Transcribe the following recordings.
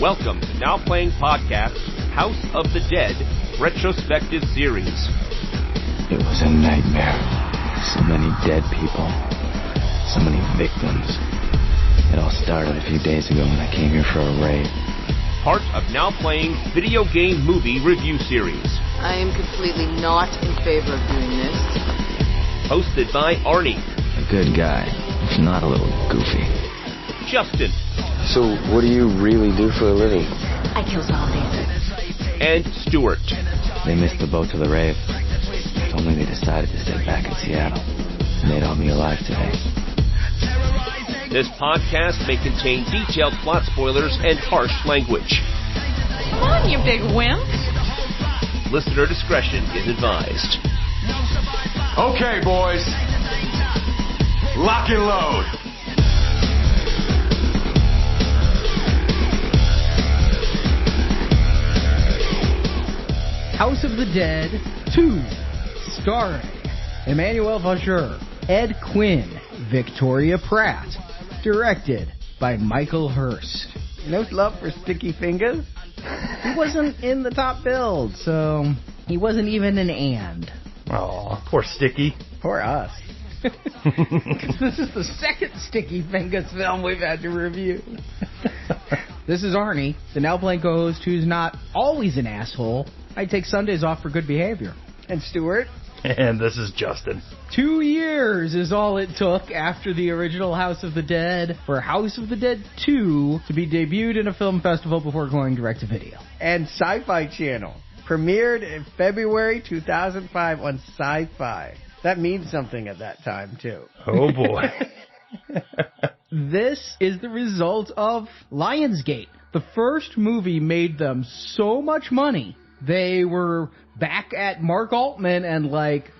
Welcome to Now Playing Podcast's House of the Dead retrospective series. It was a nightmare. So many dead people. So many victims. It all started a few days ago when I came here for a raid. Part of Now Playing's video game movie review series. I am completely not in favor of doing this. Hosted by Arnie. A good guy, if not a little goofy. Justin. So, what do you really do for a living? I kill zombies. And Stuart. They missed the boat to the rave. If only they decided to stay back in Seattle. They'd all be alive today. This podcast may contain detailed plot spoilers and harsh language. Come on, you big wimp. Listener discretion is advised. Okay, boys. Lock and load. House of the Dead 2, starring Emmanuelle Vaugier, Ed Quinn, Victoria Pratt, directed by Michael Hurst. No love for Sticky Fingers? He wasn't in the top build, so he wasn't even an and. Aw, poor Sticky. Poor us. This is the second Sticky Fingers film we've had to review. This is Arnie, the Now Playing co-host who's not always an asshole. I take Sundays off for good behavior. And Stuart. And this is Justin. 2 years is all it took after the original House of the Dead for House of the Dead 2 to be debuted in a film festival before going direct to video. And SyFy Channel. Premiered in February 2005 on SyFy. That means something at that time, too. Oh, boy. This is the result of Lionsgate. The first movie made them so much money. They were back at Mark Altman and like,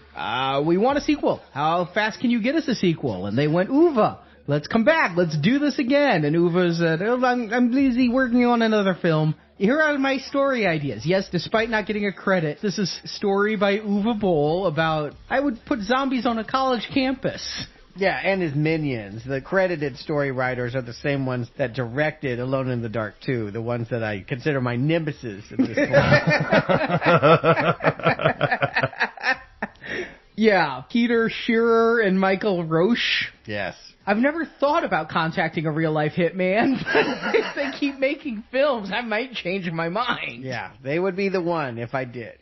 we want a sequel. How fast can you get us a sequel? And they went, Uwe, let's come back. Let's do this again. And Uwe said, I'm busy working on another film. Here are my story ideas. Yes, despite not getting a credit, this is a story by Uwe Boll about, I would put zombies on a college campus. Yeah, and his minions. The credited story writers are the same ones that directed Alone in the Dark 2, the ones that I consider my nemesis at this point. Yeah, Peter Shearer and Michael Roche. Yes. I've never thought about contacting a real-life hitman, but if they keep making films, I might change my mind. Yeah, they would be the one if I did.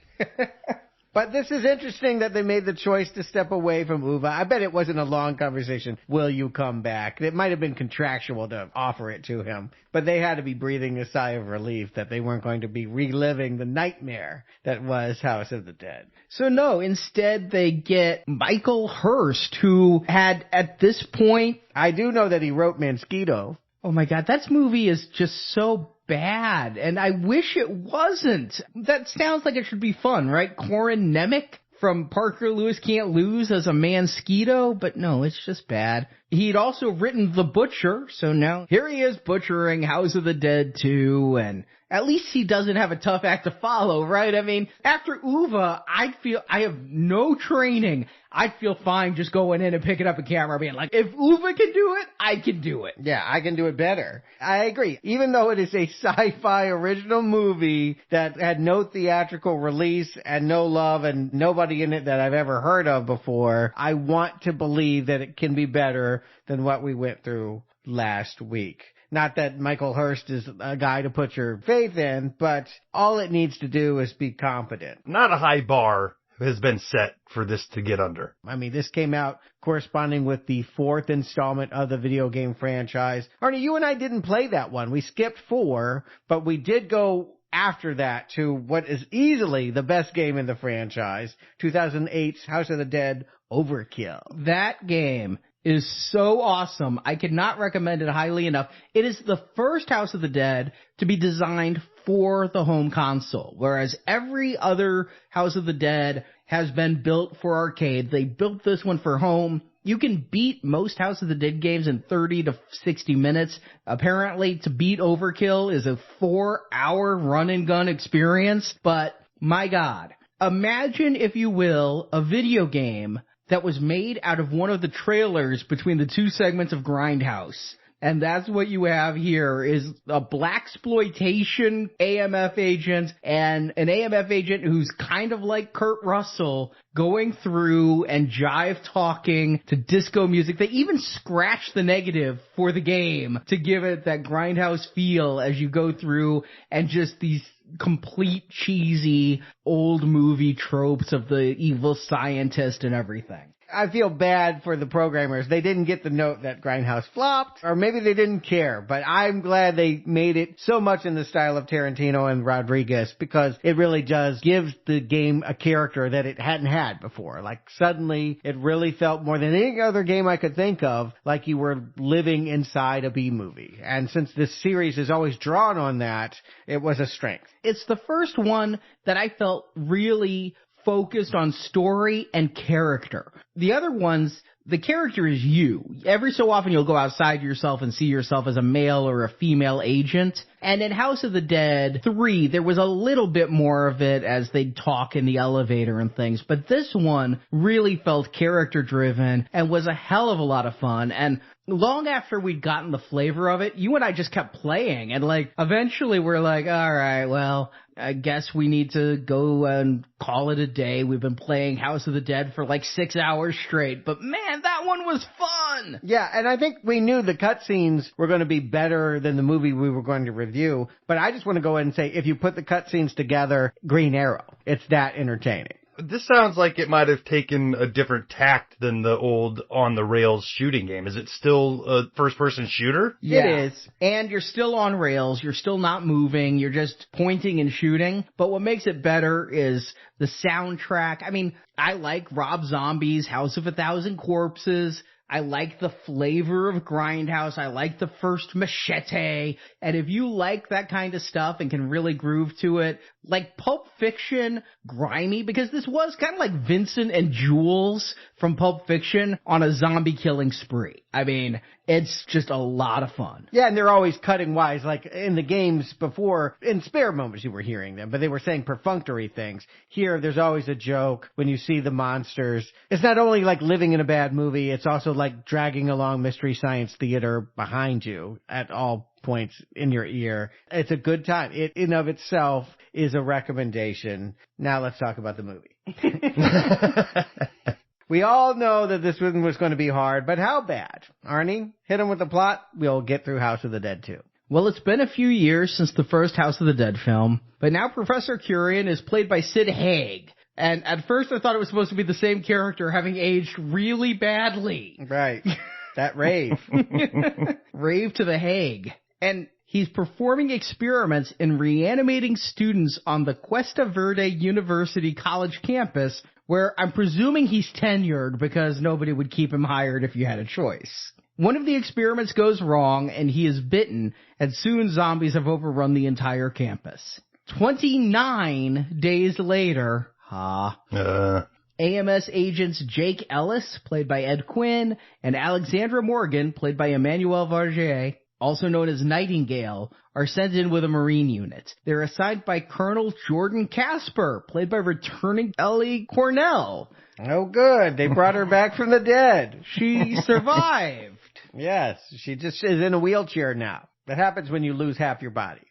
But this is interesting that they made the choice to step away from Uwe. I bet it wasn't a long conversation. Will you come back? It might have been contractual to offer it to him. But they had to be breathing a sigh of relief that they weren't going to be reliving the nightmare that was House of the Dead. So no, instead they get Michael Hurst, who had, at this point... I do know that he wrote Mosquito. Oh my god, that movie is just so bad, and I wish it wasn't. That sounds like it should be fun, right? Corin Nemec from Parker Lewis Can't Lose as a Mosquito, but no, it's just bad. He'd also written The Butcher, so now here he is butchering House of the Dead 2, and at least he doesn't have a tough act to follow, right? I mean, after Uwe, I'd feel I have no training. I'd feel fine just going in and picking up a camera being like, if Uwe can do it, I can do it. Yeah, I can do it better. I agree. Even though it is a sci-fi original movie that had no theatrical release and no love and nobody in it that I've ever heard of before, I want to believe that it can be better than what we went through last week. Not that Michael Hurst is a guy to put your faith in, but all it needs to do is be competent. Not a high bar has been set for this to get under. I mean, this came out corresponding with the fourth installment of the video game franchise. Arnie, you and I didn't play that one. We skipped 4, but we did go after that to what is easily the best game in the franchise, 2008's House of the Dead Overkill. That game is so awesome. I could not recommend it highly enough. It is the first House of the Dead to be designed for the home console, whereas every other House of the Dead has been built for arcade. They built this one for home. You can beat most House of the Dead games in 30 to 60 minutes. Apparently, to beat Overkill is a 4-hour run-and-gun experience, but my God. Imagine, if you will, a video game that was made out of one of the trailers between the two segments of Grindhouse. And that's what you have here is a blaxploitation AMF agent and an AMF agent who's kind of like Kurt Russell going through and jive talking to disco music. They even scratch the negative for the game to give it that grindhouse feel as you go through, and just these complete cheesy old movie tropes of the evil scientist and everything. I feel bad for the programmers. They didn't get the note that Grindhouse flopped, or maybe they didn't care, but I'm glad they made it so much in the style of Tarantino and Rodriguez, because it really does give the game a character that it hadn't had before. Like, suddenly it really felt more than any other game I could think of like you were living inside a B-movie. And since this series is always drawn on that, it was a strength. It's the first one that I felt really focused on story and character. The other ones, the character is you. Every so often you'll go outside yourself and see yourself as a male or a female agent. And in House of the Dead 3, there was a little bit more of it as they'd talk in the elevator and things. But this one really felt character driven and was a hell of a lot of fun. And long after we'd gotten the flavor of it, you and I just kept playing. And like, eventually we're like, all right, well, I guess we need to go and call it a day. We've been playing House of the Dead for like 6 hours straight, but man, that one was fun! Yeah, and I think we knew the cutscenes were going to be better than the movie we were going to review, but I just want to go ahead and say, if you put the cutscenes together, Green Arrow. It's that entertaining. This sounds like it might have taken a different tact than the old on-the-rails shooting game. Is it still a first-person shooter? Yeah. It is. And you're still on rails. You're still not moving. You're just pointing and shooting. But what makes it better is the soundtrack. I mean, I like Rob Zombie's House of a Thousand Corpses. I like the flavor of Grindhouse. I like the first Machete. And if you like that kind of stuff and can really groove to it, like Pulp Fiction, grimy, because this was kind of like Vincent and Jules from Pulp Fiction on a zombie killing spree. I mean, it's just a lot of fun. Yeah, and they're always cutting wise. Like in the games before, in spare moments you were hearing them, but they were saying perfunctory things. Here, there's always a joke when you see the monsters. It's not only like living in a bad movie, it's also like dragging along Mystery Science Theater behind you at all points in your ear. It's a good time. It in of itself is a recommendation. Now let's talk about the movie. We all know that this one was going to be hard, but how bad? Arnie, hit him with the plot. We'll get through House of the Dead 2. Well, it's been a few years since the first House of the Dead film, but now Professor Curian is played by Sid Haig. And at first I thought it was supposed to be the same character having aged really badly. Right. That rave. Rave to the Hague. And he's performing experiments in reanimating students on the Cuesta Verde University College campus, where I'm presuming he's tenured because nobody would keep him hired if you had a choice. One of the experiments goes wrong and he is bitten, and soon zombies have overrun the entire campus. 29 days later, AMS agents Jake Ellis, played by Ed Quinn, and Alexandra Morgan, played by Emmanuelle Vaugier, also known as Nightingale, are sent in with a Marine unit. They're assigned by Colonel Jordan Casper, played by returning Ellie Cornell. Oh, good. They brought her back from the dead. She survived. Yes, she just is in a wheelchair now. That happens when you lose half your body.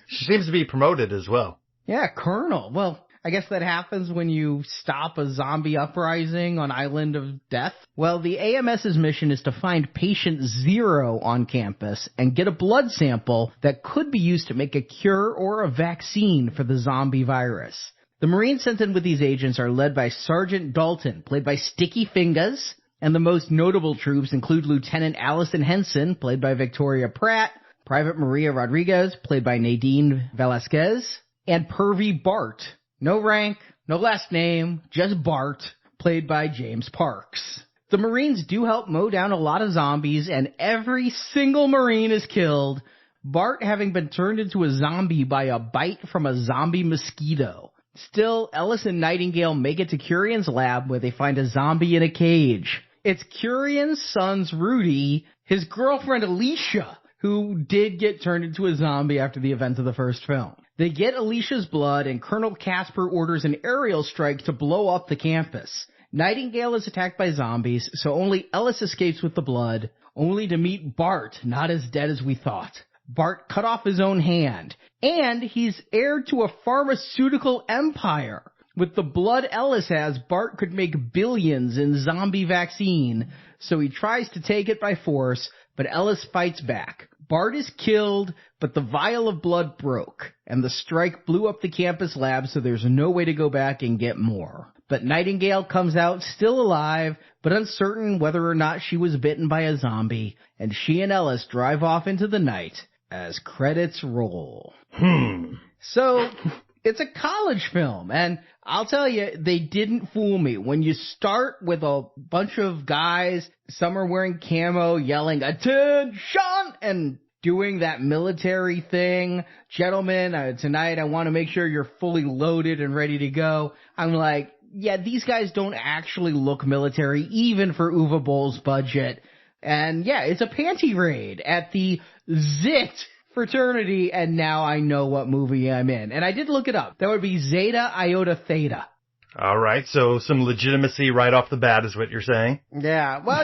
She seems to be promoted as well. Yeah, Colonel. Well, I guess that happens when you stop a zombie uprising on Island of Death. Well, the AMS's mission is to find patient 0 on campus and get a blood sample that could be used to make a cure or a vaccine for the zombie virus. The Marines sent in with these agents are led by Sergeant Dalton, played by Sticky Fingers, and the most notable troops include Lieutenant Allison Henson, played by Victoria Pratt, Private Maria Rodriguez, played by Nadine Velasquez, and Pervy Bart. No rank, no last name, just Bart, played by James Parks. The Marines do help mow down a lot of zombies, and every single Marine is killed, Bart having been turned into a zombie by a bite from a zombie mosquito. Still, Ellis and Nightingale make it to Curian's lab where they find a zombie in a cage. It's Curian's son's Rudy, his girlfriend Alicia, who did get turned into a zombie after the events of the first film. They get Alicia's blood, and Colonel Casper orders an aerial strike to blow up the campus. Nightingale is attacked by zombies, so only Ellis escapes with the blood. only to meet Bart, not as dead as we thought. Bart cut off his own hand, and he's heir to a pharmaceutical empire. With the blood Ellis has, Bart could make billions in zombie vaccine, so he tries to take it by force, but Ellis fights back. Bart is killed, but the vial of blood broke, and the strike blew up the campus lab, so there's no way to go back and get more. But Nightingale comes out still alive, but uncertain whether or not she was bitten by a zombie, and she and Ellis drive off into the night as credits roll. So, it's a college film, and I'll tell you, they didn't fool me. When you start with a bunch of guys, some are wearing camo, yelling, "Attention!" and doing that military thing, "Gentlemen, tonight I want to make sure you're fully loaded and ready to go." I'm like, yeah, these guys don't actually look military, even for Uwe Boll's budget. And yeah, it's a panty raid at the Zit fraternity, and now I know what movie I'm in. And I did look it up. That would be Zeta Iota Theta. All right, so some legitimacy right off the bat is what you're saying? Yeah, well,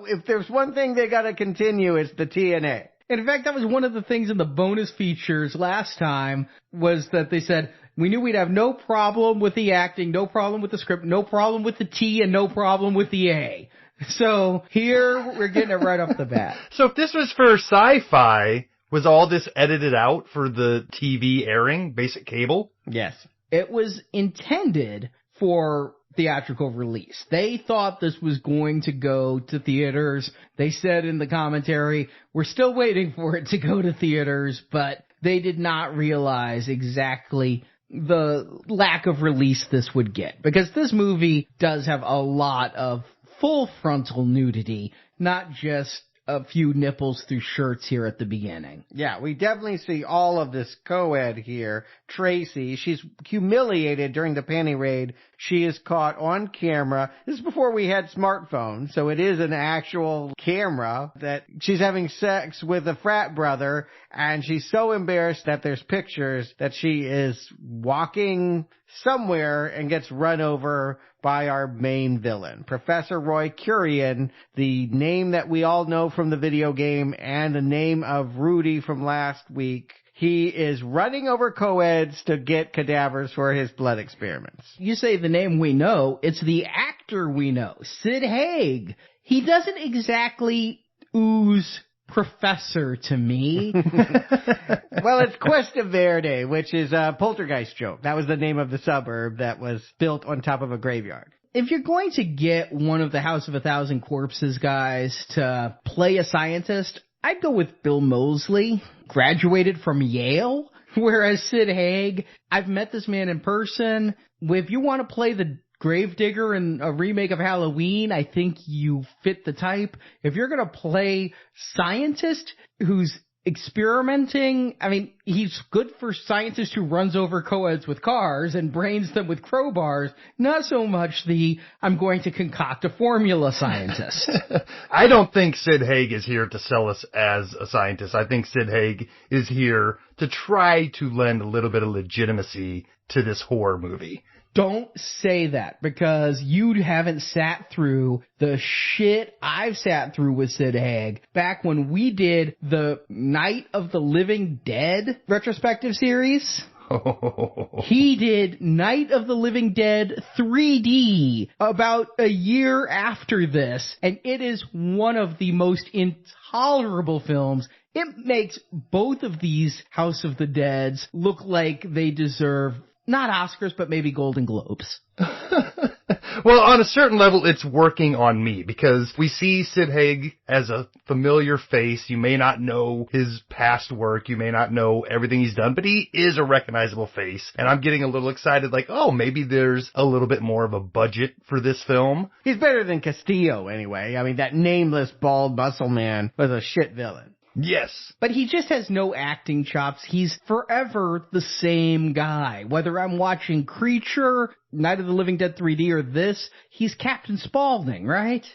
if there's one thing they gotta continue, it's the TNA. In fact, that was one of the things in the bonus features last time, was that they said, we knew we'd have no problem with the acting, no problem with the script, no problem with the T, and no problem with the A. So here, we're getting it right off the bat. So if this was for SyFy, was all this edited out for the TV airing, basic cable? Yes. It was intended for theatrical release. They thought this was going to go to theaters. They said in the commentary, we're still waiting for it to go to theaters, but they did not realize exactly the lack of release this would get. Because this movie does have a lot of full frontal nudity, not just a few nipples through shirts here at the beginning. Yeah, we definitely see all of this co-ed here. Tracy, she's humiliated during the panty raid. She is caught on camera. This is before we had smartphones, so it is an actual camera that she's having sex with a frat brother, and she's so embarrassed that there's pictures that she is walking somewhere and gets run over by our main villain, Professor Roy Curian, the name that we all know from the video game and the name of Rudy from last week. He is running over co-eds to get cadavers for his blood experiments. You say the name we know, it's the actor we know, Sid Haig. He doesn't exactly ooze professor to me. Well, it's Cuesta Verde, which is a poltergeist joke. That was the name of the suburb that was built on top of a graveyard. If you're going to get one of the House of a Thousand Corpses guys to play a scientist, I'd go with Bill Moseley, graduated from Yale, whereas Sid Haig, I've met this man in person. If you want to play the Gravedigger in a remake of Halloween, I think you fit the type. If you're going to play scientist who's experimenting, I mean, he's good for scientist who runs over co-eds with cars and brains them with crowbars, not so much the, I'm going to concoct a formula scientist. I don't think Sid Haig is here to sell us as a scientist. I think Sid Haig is here to try to lend a little bit of legitimacy to this horror movie. Don't say that, because you haven't sat through the shit I've sat through with Sid Haig back when we did the Night of the Living Dead retrospective series. He did Night of the Living Dead 3D about a year after this, and it is one of the most intolerable films. It makes both of these House of the Deads look like they deserve not Oscars, but maybe Golden Globes. Well, on a certain level, it's working on me, because we see Sid Haig as a familiar face. You may not know his past work. You may not know everything he's done, but he is a recognizable face. And I'm getting a little excited, like, oh, maybe there's a little bit more of a budget for this film. He's better than Castillo, anyway. I mean, that nameless, bald muscle man was a shit villain. Yes. But he just has no acting chops. He's forever the same guy. Whether I'm watching Creature, Night of the Living Dead 3D, or this, he's Captain Spaulding, right?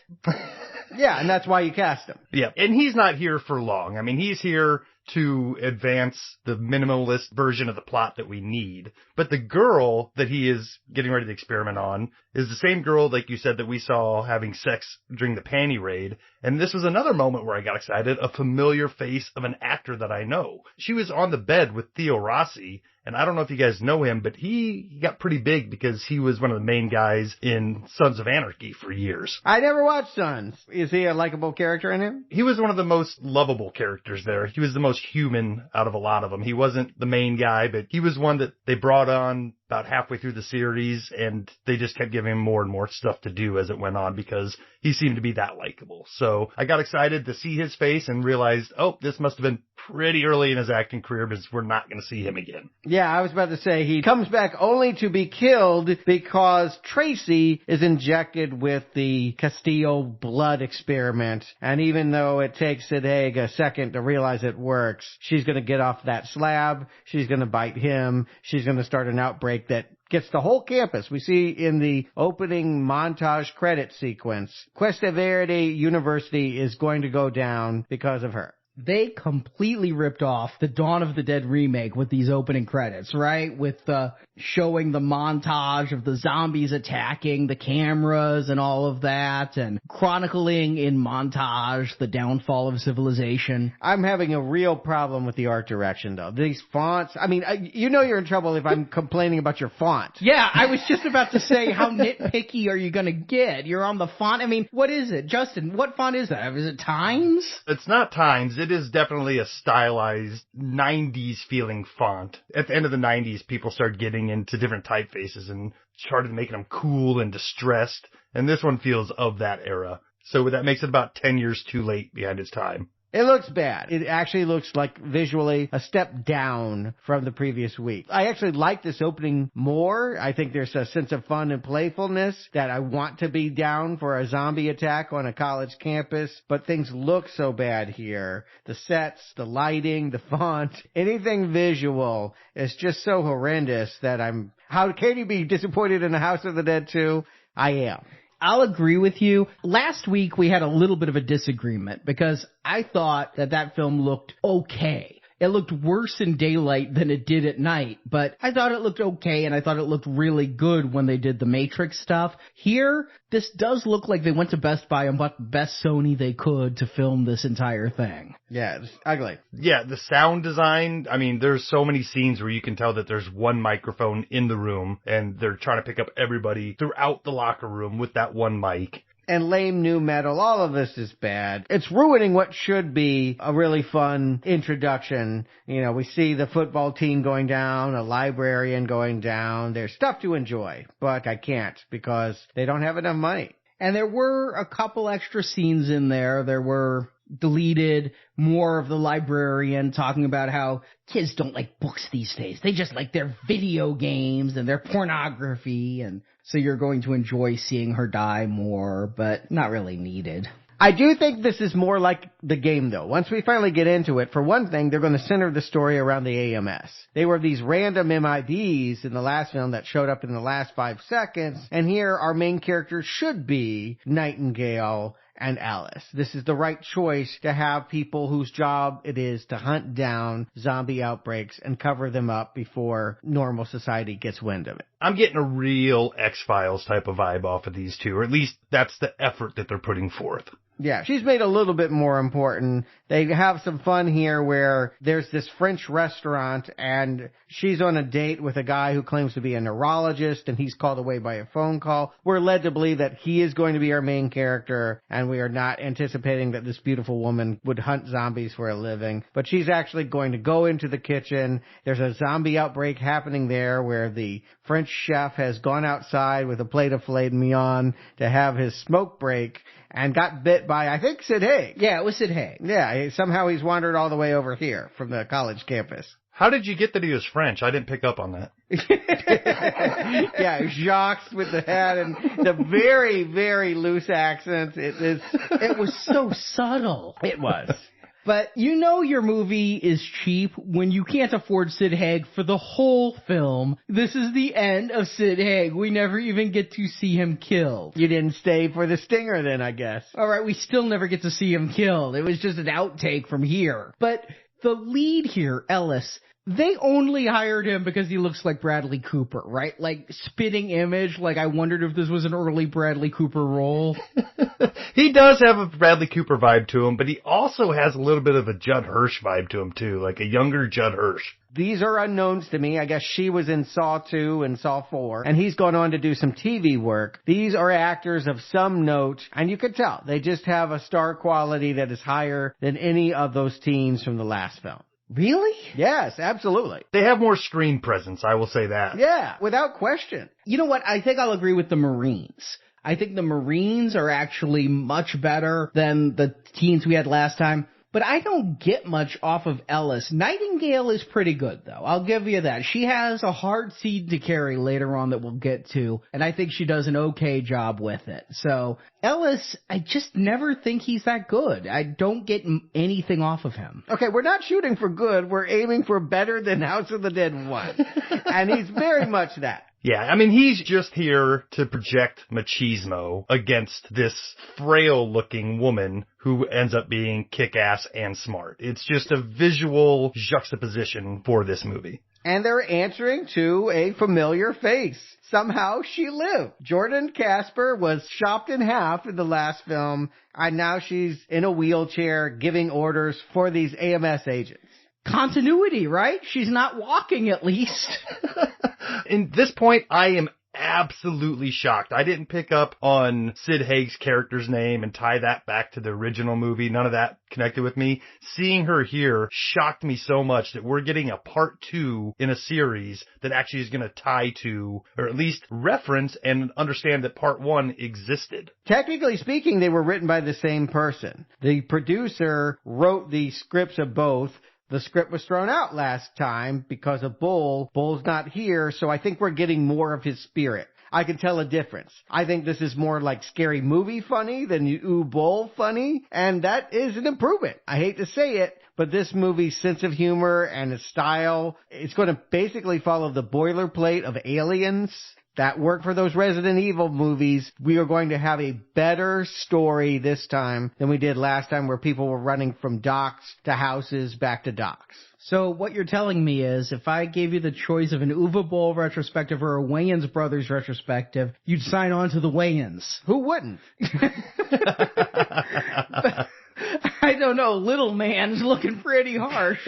Yeah, and that's why you cast him. Yeah, and he's not here for long. I mean, he's here to advance the minimalist version of the plot that we need. But the girl that he is getting ready to experiment on is the same girl, like you said, that we saw having sex during the panty raid. And this was another moment where I got excited, a familiar face of an actor that I know. She was on the bed with Theo Rossi. And I don't know if you guys know him, but he got pretty big because he was one of the main guys in Sons of Anarchy for years. I never watched Sons. Is he a likable character in him? He was one of the most lovable characters there. He was the most human out of a lot of them. He wasn't the main guy, but he was one that they brought on about halfway through the series, and they just kept giving him more and more stuff to do as it went on because he seemed to be that likable. So I got excited to see his face and realized, oh, this must have been pretty early in his acting career because we're not going to see him again. Yeah, I was about to say he comes back only to be killed because Tracy is injected with the Castillo blood experiment. And even though it takes Sid Haig a second to realize it works, she's going to get off that slab. She's going to bite him. She's going to start an outbreak that gets the whole campus. We see in the opening montage credit sequence, Cuesta Verde University is going to go down because of her. They completely ripped off the Dawn of the Dead remake with these opening credits, right? With showing the montage of the zombies attacking the cameras and all of that, and chronicling in montage the downfall of civilization. I'm having a real problem with the art direction, though. These fonts, I mean, you know you're in trouble if I'm complaining about your font. Yeah, I was just about to say, how nitpicky are you going to get? You're on the font. I mean, what is it? Justin, what font is that? Is it Times? It's not Times. It is definitely a stylized 90s feeling font. At the end of the 90s, people started getting into different typefaces and started making them cool and distressed. And this one feels of that era. So that makes it about 10 years too late behind its time. It looks bad. It actually looks like visually a step down from the previous week. I actually like this opening more. I think there's a sense of fun and playfulness that I want to be down for a zombie attack on a college campus, but things look so bad here. The sets, the lighting, the font, anything visual is just so horrendous that how can you be disappointed in the House of the Dead 2? I am. I'll agree with you. Last week we had a little bit of a disagreement because I thought that film looked okay. It looked worse in daylight than it did at night, but I thought it looked okay, and I thought it looked really good when they did the Matrix stuff. Here, this does look like they went to Best Buy and bought the best Sony they could to film this entire thing. Yeah, it's ugly. Yeah, the sound design, I mean, there's so many scenes where you can tell that there's one microphone in the room, and they're trying to pick up everybody throughout the locker room with that one mic. And lame new metal, all of this is bad. It's ruining what should be a really fun introduction. You know, we see the football team going down, a librarian going down. There's stuff to enjoy, but I can't because they don't have enough money. And there were a couple extra scenes in there. There were deleted more of the librarian talking about how kids don't like books these days. They just like their video games and their pornography, and so you're going to enjoy seeing her die more, but not really needed. I do think this is more like the game, though. Once we finally get into it, for one thing, they're going to center the story around the AMS. They were these random MIBs in the last film that showed up in the last 5 seconds, and here our main character should be Nightingale and Ellis. This is the right choice to have people whose job it is to hunt down zombie outbreaks and cover them up before normal society gets wind of it. I'm getting a real X-Files type of vibe off of these two, or at least that's the effort that they're putting forth. Yeah, she's made a little bit more important. They have some fun here where there's this French restaurant and she's on a date with a guy who claims to be a neurologist and he's called away by a phone call. We're led to believe that he is going to be our main character and we are not anticipating that this beautiful woman would hunt zombies for a living. But she's actually going to go into the kitchen. There's a zombie outbreak happening there where the French chef has gone outside with a plate of filet mignon to have his smoke break and got bit by, I think, Sid Haig. Yeah, it was Sid Haig. Yeah, somehow he's wandered all the way over here from the college campus. How did you get that he was French? I didn't pick up on that. Yeah, Jacques with the hat and the very, very loose accent. It was so subtle. It was. But you know your movie is cheap when you can't afford Sid Haig for the whole film. This is the end of Sid Haig. We never even get to see him killed. You didn't stay for the stinger then, I guess. All right, we still never get to see him killed. It was just an outtake from here. But the lead here, Ellis, they only hired him because he looks like Bradley Cooper, right? Like, spitting image, like I wondered if this was an early Bradley Cooper role. He does have a Bradley Cooper vibe to him, but he also has a little bit of a Judd Hirsch vibe to him, too, like a younger Judd Hirsch. These are unknowns to me. I guess she was in Saw 2 and Saw 4, and he's gone on to do some TV work. These are actors of some note, and you can tell they just have a star quality that is higher than any of those teens from the last film. Really? Yes, absolutely. They have more screen presence, I will say that. Yeah, without question. You know what? I think I'll agree with the Marines. I think the Marines are actually much better than the teens we had last time. But I don't get much off of Ellis. Nightingale is pretty good, though. I'll give you that. She has a hard seed to carry later on that we'll get to, and I think she does an okay job with it. So, Ellis, I just never think he's that good. I don't get anything off of him. Okay, we're not shooting for good. We're aiming for better than House of the Dead 1. And he's very much that. Yeah, I mean, he's just here to project machismo against this frail-looking woman who ends up being kick-ass and smart. It's just a visual juxtaposition for this movie. And they're answering to a familiar face. Somehow she lived. Jordan Casper was chopped in half in the last film, and now she's in a wheelchair giving orders for these AMS agents. Continuity, right? She's not walking, at least. In this point, I am absolutely shocked. I didn't pick up on Sid Haig's character's name and tie that back to the original movie. None of that connected with me. Seeing her here shocked me so much that we're getting a part 2 in a series that actually is going to tie to, or at least reference and understand that part 1 existed. Technically speaking, they were written by the same person. The producer wrote the scripts of both. The script was thrown out last time because of Boll. Boll's not here, so I think we're getting more of his spirit. I can tell a difference. I think this is more like Scary Movie funny than Uwe Boll funny, and that is an improvement. I hate to say it, but this movie's sense of humor and its style, it's going to basically follow the boilerplate of Aliens that worked for those Resident Evil movies. We are going to have a better story this time than we did last time, where people were running from docks to houses back to docks. So what you're telling me is, if I gave you the choice of an Uwe Boll retrospective or a Wayans Brothers retrospective, you'd sign on to the Wayans. Who wouldn't? I don't know, little man's looking pretty harsh.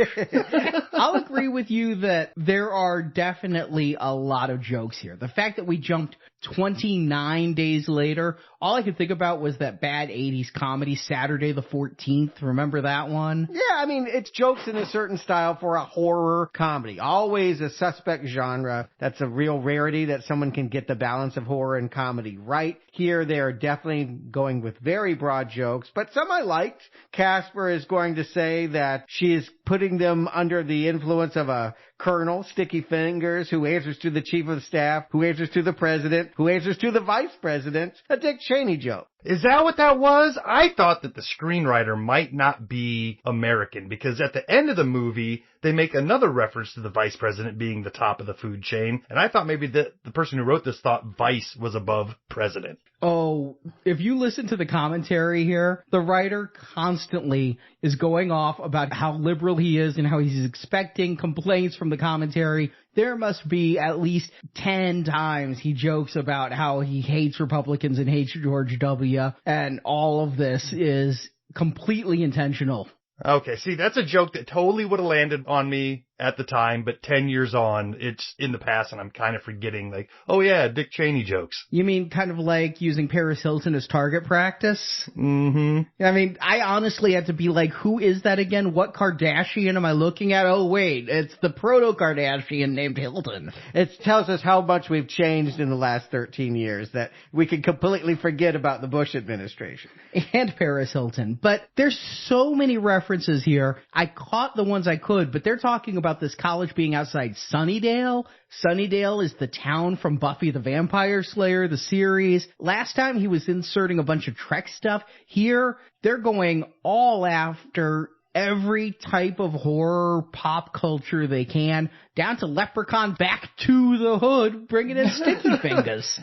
I'll agree with you that there are definitely a lot of jokes here. The fact that we jumped 29 days later, all I could think about was that bad 80s comedy, Saturday the 14th. Remember that one? Yeah, I mean, it's jokes in a certain style for a horror comedy. Always a suspect genre. That's a real rarity that someone can get the balance of horror and comedy right. Here, they're definitely going with very broad jokes, but some I liked. Casper is going to say that she is putting them under the influence of a colonel, Sticky Fingers, who answers to the chief of staff, who answers to the president, who answers to the vice president. A Dick Cheney joke. Is that what that was? I thought that the screenwriter might not be American, because at the end of the movie, they make another reference to the vice president being the top of the food chain, and I thought maybe the person who wrote this thought vice was above president. Oh, if you listen to the commentary here, the writer constantly is going off about how liberal he is and how he's expecting complaints from the commentary. There must be at least 10 times he jokes about how he hates Republicans and hates George W. And all of this is completely intentional. Okay, see, that's a joke that totally would have landed on me at the time, but 10 years on, it's in the past, and I'm kind of forgetting, like, oh yeah, Dick Cheney jokes. You mean kind of like using Paris Hilton as target practice? Mm-hmm. I mean, I honestly had to be like, who is that again? What Kardashian am I looking at? Oh wait, it's the proto-Kardashian named Hilton. It tells us how much we've changed in the last 13 years, that we can completely forget about the Bush administration. And Paris Hilton. But there's so many references here. I caught the ones I could, but they're talking about this college being outside Sunnydale. Sunnydale is the town from Buffy the Vampire Slayer, the series. Last time he was inserting a bunch of Trek stuff. Here, they're going all after every type of horror pop culture they can, down to Leprechaun, back to the hood, bringing in Sticky Fingers.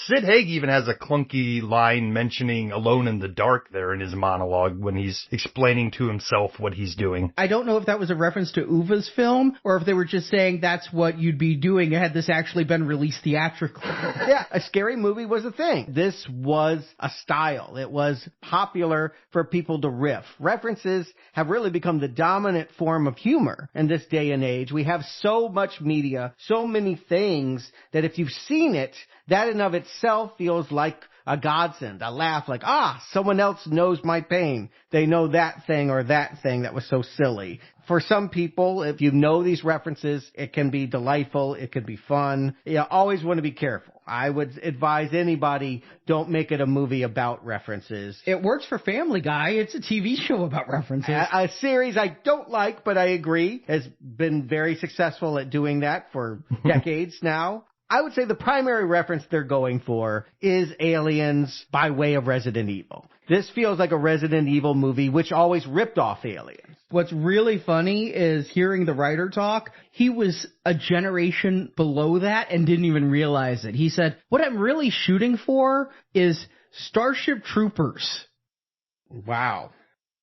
Sid Haig even has a clunky line mentioning Alone in the Dark there in his monologue when he's explaining to himself what he's doing. I don't know if that was a reference to Uwe's film or if they were just saying that's what you'd be doing had this actually been released theatrically. Yeah, a scary movie was a thing. This was a style. It was popular for people to riff. References have really become the dominant form of humor in this day and age. We have so much media, so many things that if you've seen it, that in of itself feels like a godsend, a laugh, like, someone else knows my pain. They know that thing or that thing that was so silly. For some people, if you know these references, it can be delightful, it can be fun. You always want to be careful. I would advise anybody, don't make it a movie about references. It works for Family Guy. It's a TV show about references. A series I don't like, but I agree, has been very successful at doing that for decades now. I would say the primary reference they're going for is Aliens by way of Resident Evil. This feels like a Resident Evil movie which always ripped off Aliens. What's really funny is hearing the writer talk. He was a generation below that and didn't even realize it. He said, what I'm really shooting for is Starship Troopers. Wow.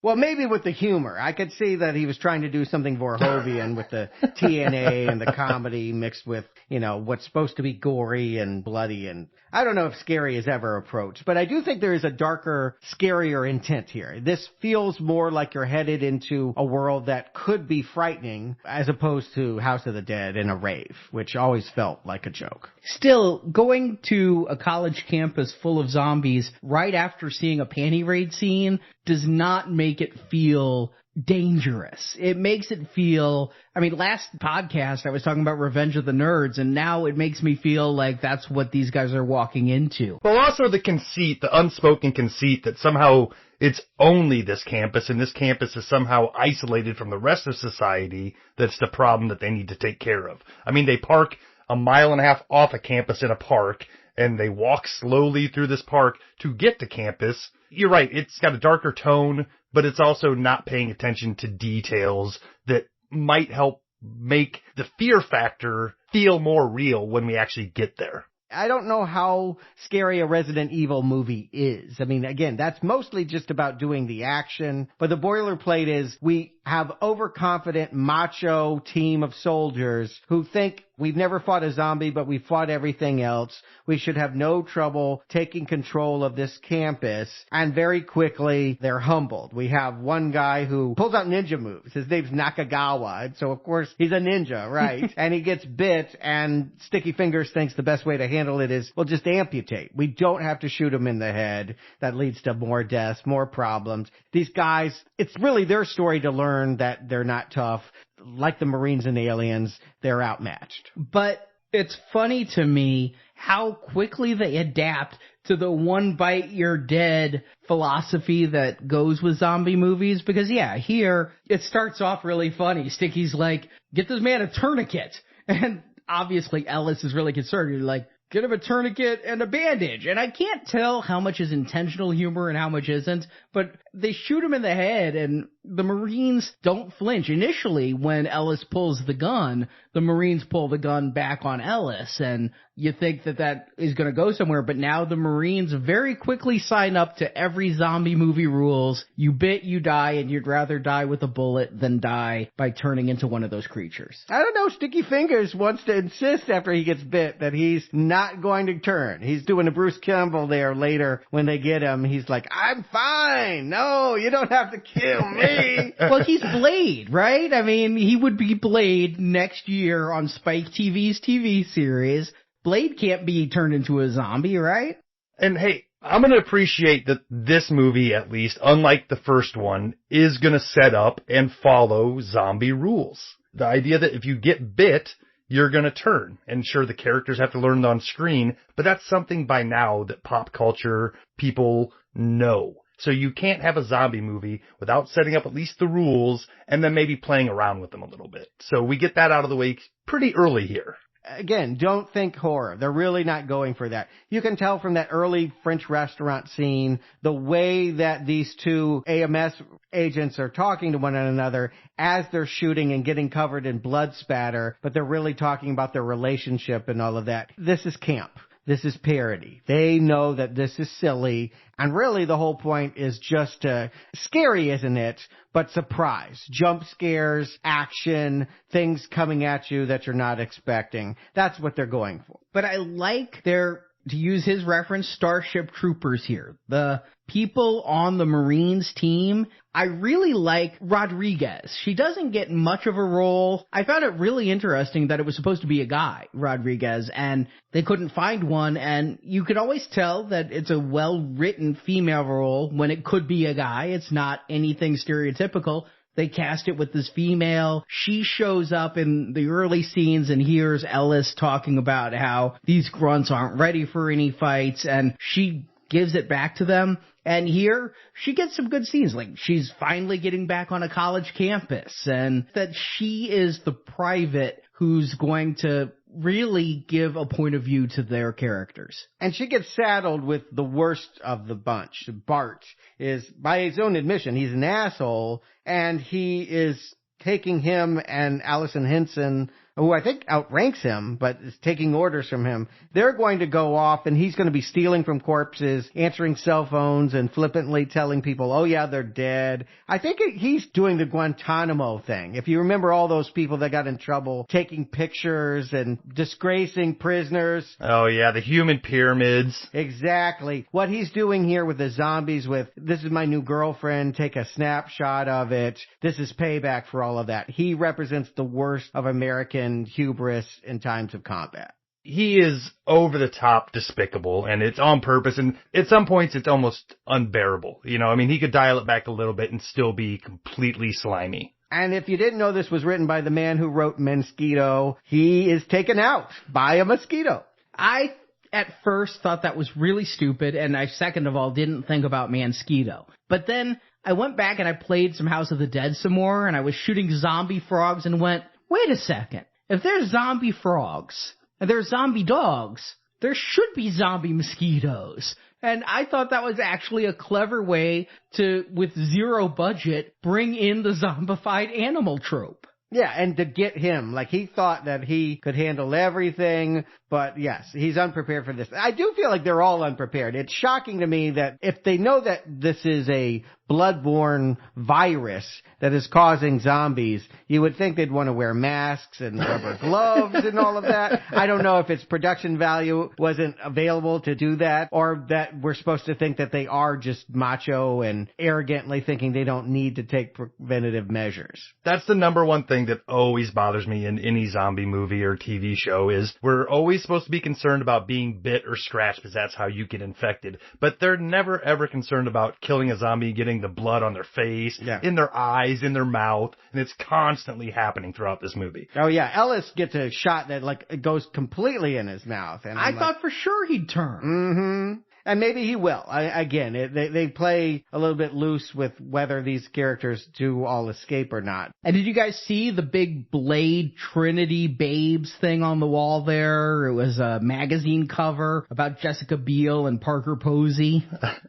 Well, maybe with the humor. I could see that he was trying to do something Verhoeven with the TNA and the comedy mixed with, what's supposed to be gory and bloody. And I don't know if scary is ever approached, but I do think there is a darker, scarier intent here. This feels more like you're headed into a world that could be frightening as opposed to House of the Dead and a rave, which always felt like a joke. Still, going to a college campus full of zombies right after seeing a panty raid scene does not make it feel dangerous. It makes it feel, last podcast I was talking about Revenge of the Nerds, and now it makes me feel like that's what these guys are walking into. Well, also the conceit, the unspoken conceit that somehow it's only this campus, and this campus is somehow isolated from the rest of society. That's the problem that they need to take care of. They park a mile and a half off a campus in a park, and they walk slowly through this park to get to campus. You're right, it's got a darker tone, but it's also not paying attention to details that might help make the fear factor feel more real when we actually get there. I don't know how scary a Resident Evil movie is. Again, that's mostly just about doing the action, but the boilerplate is we have overconfident macho team of soldiers who think we've never fought a zombie, but we fought everything else. We should have no trouble taking control of this campus. And very quickly, they're humbled. We have one guy who pulls out ninja moves. His name's Nakagawa. And so, of course, he's a ninja, right? And he gets bit, and Sticky Fingers thinks the best way to handle it is, well, just amputate. We don't have to shoot him in the head. That leads to more deaths, more problems. These guys, it's really their story to learn that they're not tough. Like the Marines and Aliens, they're outmatched. But it's funny to me how quickly they adapt to the one bite you're dead philosophy that goes with zombie movies. Because here it starts off really funny. Sticky's like, get this man a tourniquet. And obviously Ellis is really concerned. You're like, get him a tourniquet and a bandage. And I can't tell how much is intentional humor and how much isn't, but they shoot him in the head and the Marines don't flinch. Initially, when Ellis pulls the gun, the Marines pull the gun back on Ellis, and you think that is going to go somewhere, but now the Marines very quickly sign up to every zombie movie rules. You bit, you die, and you'd rather die with a bullet than die by turning into one of those creatures. I don't know, Sticky Fingers wants to insist after he gets bit that he's not going to turn. He's doing a Bruce Campbell there later when they get him. He's like, I'm fine. No, you don't have to kill me. Well, he's Blade, right? He would be Blade next year on Spike TV's TV series. Blade can't be turned into a zombie, right? And hey, I'm going to appreciate that this movie, at least, unlike the first one, is going to set up and follow zombie rules. The idea that if you get bit, you're going to turn. And sure, the characters have to learn it on screen, but that's something by now that pop culture people know. So you can't have a zombie movie without setting up at least the rules and then maybe playing around with them a little bit. So we get that out of the way pretty early here. Again, don't think horror. They're really not going for that. You can tell from that early French restaurant scene, the way that these two AMS agents are talking to one another as they're shooting and getting covered in blood spatter, but they're really talking about their relationship and all of that. This is camp. this is parody. They know that this is silly, and really the whole point is just scary, isn't it? But surprise, jump scares, action, things coming at you that you're not expecting. That's what they're going for. But I like their, to use his reference, Starship Troopers here. The people on the Marines team, I really like Rodriguez. She doesn't get much of a role. I found it really interesting that it was supposed to be a guy, Rodriguez, and they couldn't find one, and you could always tell that it's a well-written female role when it could be a guy. It's not anything stereotypical. They cast it with this female. She shows up in the early scenes and hears Ellis talking about how these grunts aren't ready for any fights, and she gives it back to them. And here, she gets some good scenes, like she's finally getting back on a college campus, and that she is the private who's going to really give a point of view to their characters. And she gets saddled with the worst of the bunch. Bart is, by his own admission, he's an asshole, and he is taking him and Allison Hinson, who I think outranks him, but is taking orders from him. They're going to go off, and he's going to be stealing from corpses, answering cell phones, and flippantly telling people, oh yeah, they're dead. I think he's doing the Guantanamo thing. If you remember all those people that got in trouble taking pictures and disgracing prisoners. Oh yeah, the human pyramids. Exactly. What he's doing here with the zombies with, this is my new girlfriend, take a snapshot of it. This is payback for all of that. He represents the worst of American hubris in times of combat. He is over the top despicable, and it's on purpose, and at some points it's almost unbearable. You know, I mean, he could dial it back a little bit and still be completely slimy. And if you didn't know this was written by the man who wrote Mosquito, he is taken out by a mosquito. I, at first, thought that was really stupid, and I, second of all, didn't think about Mosquito. But then I went back and I played some House of the Dead some more, and I was shooting zombie frogs and went, wait a second. If there's zombie frogs and there's zombie dogs, there should be zombie mosquitoes. And I thought that was actually a clever way to, with zero budget, bring in the zombified animal trope. Yeah, and to get him, like he thought that he could handle everything, but yes, he's unprepared for this. I do feel like they're all unprepared. It's shocking to me that if they know that this is a bloodborne virus that is causing zombies, you would think they'd want to wear masks and rubber gloves and all of that. I don't know if its production value wasn't available to do that, or that we're supposed to think that they are just macho and arrogantly thinking they don't need to take preventative measures. That's the number one thing that always bothers me in any zombie movie or TV show is we're always supposed to be concerned about being bit or scratched because that's how you get infected. But they're never ever concerned about killing a zombie, getting the blood on their face, in their eyes, in their mouth, and it's constantly happening throughout this movie. Oh yeah, Ellis gets a shot that like it goes completely in his mouth. And I thought for sure he'd turn. Mm-hmm. And maybe he will. They play a little bit loose with whether these characters do all escape or not. And did you guys see the big Blade Trinity Babes thing on the wall there? It was a magazine cover about Jessica Biel and Parker Posey.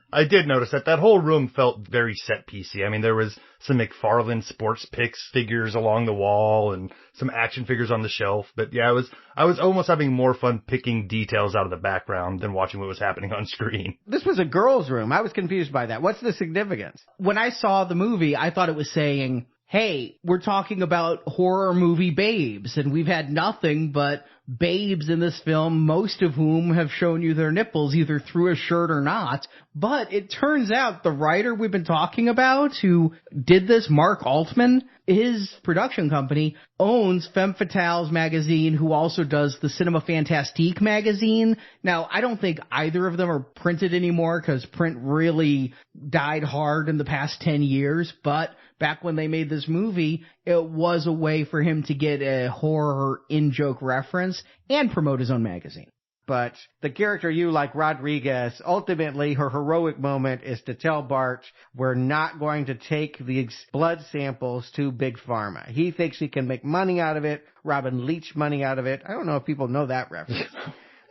I did notice that. That whole room felt very set-piecey. I mean, there was some McFarlane Sports Picks figures along the wall and some action figures on the shelf. But yeah, I was almost having more fun picking details out of the background than watching what was happening on screen. This was a girl's room. I was confused by that. What's the significance? When I saw the movie, I thought it was saying, hey, we're talking about horror movie babes, and we've had nothing but babes in this film, most of whom have shown you their nipples either through a shirt or not. But it turns out the writer we've been talking about who did this, Mark Altman, his production company owns Femme Fatales magazine, who also does the Cinema Fantastique magazine. Now, I don't think either of them are printed anymore because print really died hard in the past 10 years, but back when they made this movie, it was a way for him to get a horror in-joke reference and promote his own magazine. But the character you like, Rodriguez, ultimately her heroic moment is to tell Bart, we're not going to take these blood samples to Big Pharma. He thinks he can make money out of it, Robin Leach money out of it. I don't know if people know that reference.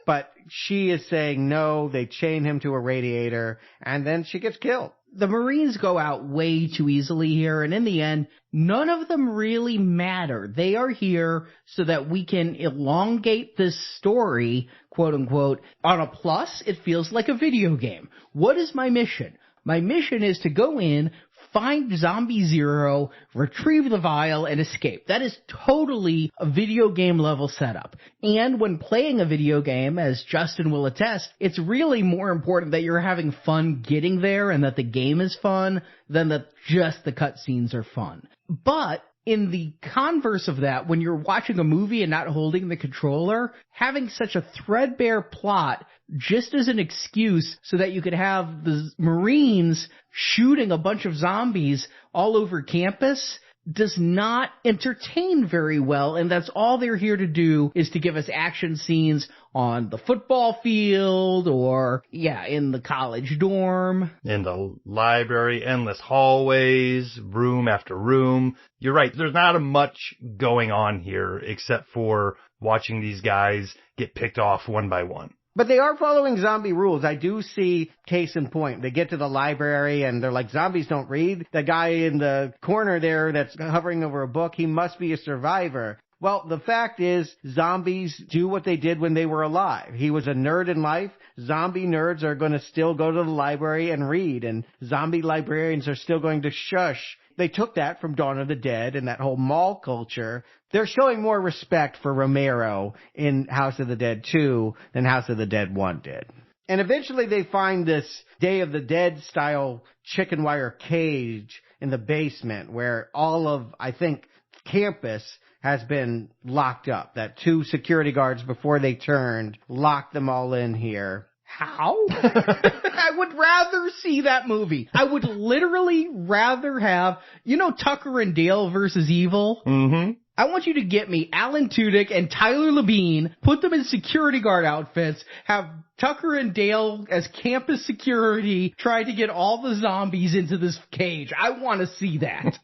But she is saying no, they chain him to a radiator, and then she gets killed. The Marines go out way too easily here, and in the end, none of them really matter. They are here so that we can elongate this story, quote unquote. On a plus, it feels like a video game. What is my mission? My mission is to go in, find Zombie Zero, retrieve the vial, and escape. That is totally a video game level setup. And when playing a video game, as Justin will attest, it's really more important that you're having fun getting there and that the game is fun than that just the cutscenes are fun. But in the converse of that, when you're watching a movie and not holding the controller, having such a threadbare plot just as an excuse so that you could have the Marines shooting a bunch of zombies all over campus does not entertain very well, and that's all they're here to do is to give us action scenes on the football field or, in the college dorm. In the library, endless hallways, room after room. You're right, there's not much going on here except for watching these guys get picked off one by one. But they are following zombie rules. I do see case in point. They get to the library and they're like, zombies don't read. The guy in the corner there that's hovering over a book, he must be a survivor. Well, the fact is, zombies do what they did when they were alive. He was a nerd in life. Zombie nerds are going to still go to the library and read, and zombie librarians are still going to shush. They took that from Dawn of the Dead and that whole mall culture. They're showing more respect for Romero in House of the Dead 2 than House of the Dead 1 did. And eventually they find this Day of the Dead style chicken wire cage in the basement where all of, I think, campus has been locked up. That 2 security guards, before they turned, locked them all in here. How? I would rather see that movie. I would literally rather have, Tucker and Dale versus Evil? Mm-hmm. I want you to get me Alan Tudyk and Tyler Labine, put them in security guard outfits, have Tucker and Dale as campus security try to get all the zombies into this cage. I want to see that.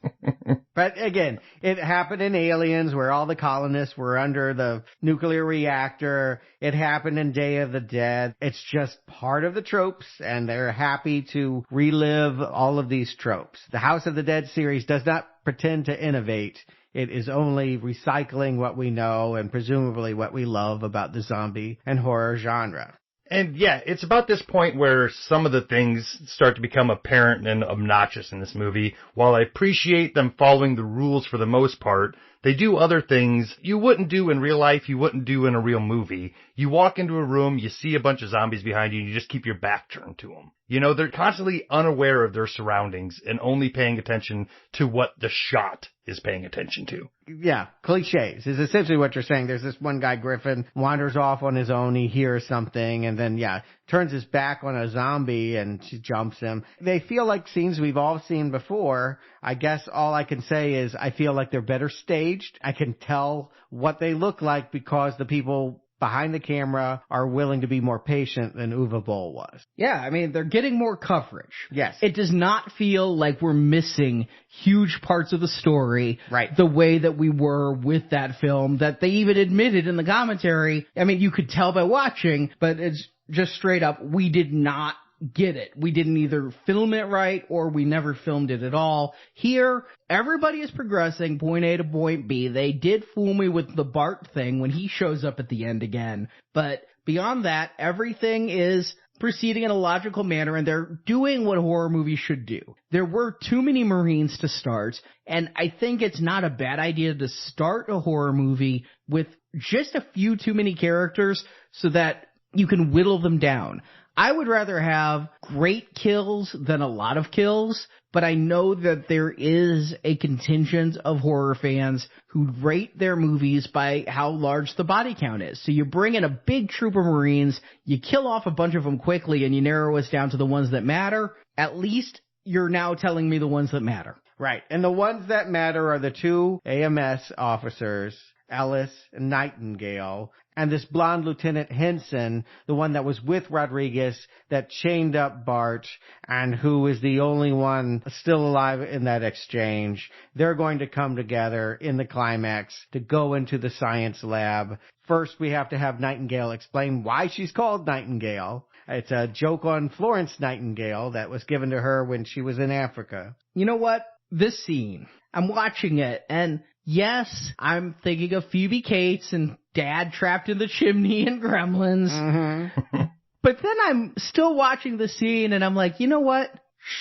But again, it happened in Aliens where all the colonists were under the nuclear reactor. It happened in Day of the Dead. It's just part of the tropes, and they're happy to relive all of these tropes. The House of the Dead series does not pretend to innovate. It is only recycling what we know and presumably what we love about the zombie and horror genre. And it's about this point where some of the things start to become apparent and obnoxious in this movie. While I appreciate them following the rules for the most part, they do other things you wouldn't do in real life, you wouldn't do in a real movie. You walk into a room, you see a bunch of zombies behind you, and you just keep your back turned to them. They're constantly unaware of their surroundings and only paying attention to what the shot is paying attention to. Yeah, cliches is essentially what you're saying. There's this one guy, Griffin, wanders off on his own, he hears something, and then, turns his back on a zombie and she jumps him. They feel like scenes we've all seen before. I guess all I can say is I feel like they're better staged. I can tell what they look like because the people behind the camera are willing to be more patient than Uwe Boll was. Yeah, they're getting more coverage. Yes. It does not feel like we're missing huge parts of the story. Right. The way that we were with that film, that they even admitted in the commentary. You could tell by watching, but it's just straight up, we did not get it. We didn't either film it right or we never filmed it at all. Here, everybody is progressing point A to point B. They did fool me with the Bart thing when he shows up at the end again. But beyond that, everything is proceeding in a logical manner and they're doing what horror movies should do. There were too many Marines to start, and I think it's not a bad idea to start a horror movie with just a few too many characters so that you can whittle them down. I would rather have great kills than a lot of kills, but I know that there is a contingent of horror fans who rate their movies by how large the body count is. So you bring in a big troop of Marines, you kill off a bunch of them quickly, and you narrow us down to the ones that matter. At least you're now telling me the ones that matter. Right. And the ones that matter are the 2 AMS officers, Ellis and Nightingale, and this blonde Lieutenant Henson, the one that was with Rodriguez, that chained up Bart, and who is the only one still alive in that exchange. They're going to come together in the climax to go into the science lab, first we have to have Nightingale explain why she's called Nightingale. It's a joke on Florence Nightingale that was given to her when she was in Africa. You know what? This scene, I'm watching it, and yes, I'm thinking of Phoebe Cates and Dad trapped in the chimney and Gremlins. Mm-hmm. But then I'm still watching the scene, and I'm like, you know what?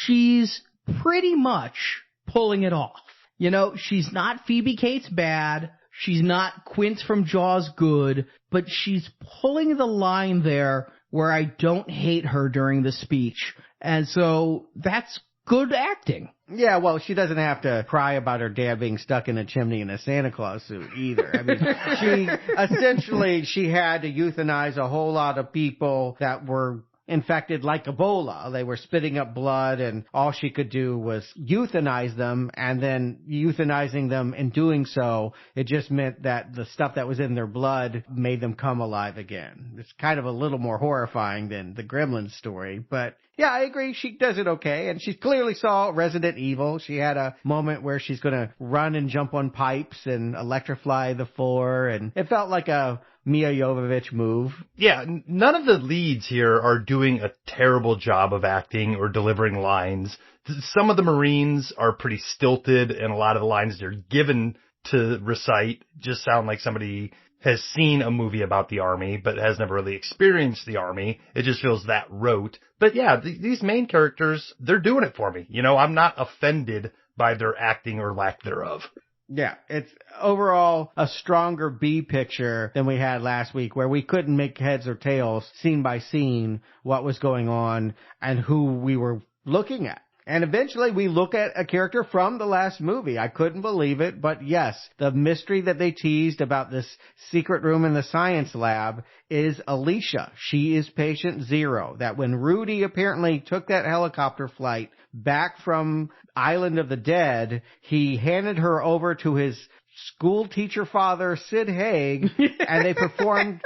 She's pretty much pulling it off. You know, she's not Phoebe Cates bad. She's not Quint from Jaws good, but she's pulling the line there where I don't hate her during the speech. And so that's good acting. Yeah, well, she doesn't have to cry about her dad being stuck in a chimney in a Santa Claus suit either. I mean, she had to euthanize a whole lot of people that were infected like Ebola. They were spitting up blood, and all she could do was euthanize them, and then euthanizing them in doing so, it just meant that the stuff that was in their blood made them come alive again. It's kind of a little more horrifying than the Gremlins story, but yeah, I agree. She does it okay, and she clearly saw Resident Evil. She had a moment where she's going to run and jump on pipes and electrify the floor, and it felt like a Mia Jovovich move. Yeah, none of the leads here are doing a terrible job of acting or delivering lines. Some of the Marines are pretty stilted, and a lot of the lines they're given to recite just sound like somebody has seen a movie about the Army, but has never really experienced the Army. It just feels that rote. But yeah, these main characters, they're doing it for me. You know, I'm not offended by their acting or lack thereof. Yeah, it's overall a stronger B picture than we had last week, where we couldn't make heads or tails, scene by scene, what was going on and who we were looking at. And eventually we look at a character from the last movie. I couldn't believe it, but yes, the mystery that they teased about this secret room in the science lab is Alicia. She is patient zero. That when Rudy apparently took that helicopter flight back from Island of the Dead, he handed her over to his school teacher father, Sid Haig, and they performed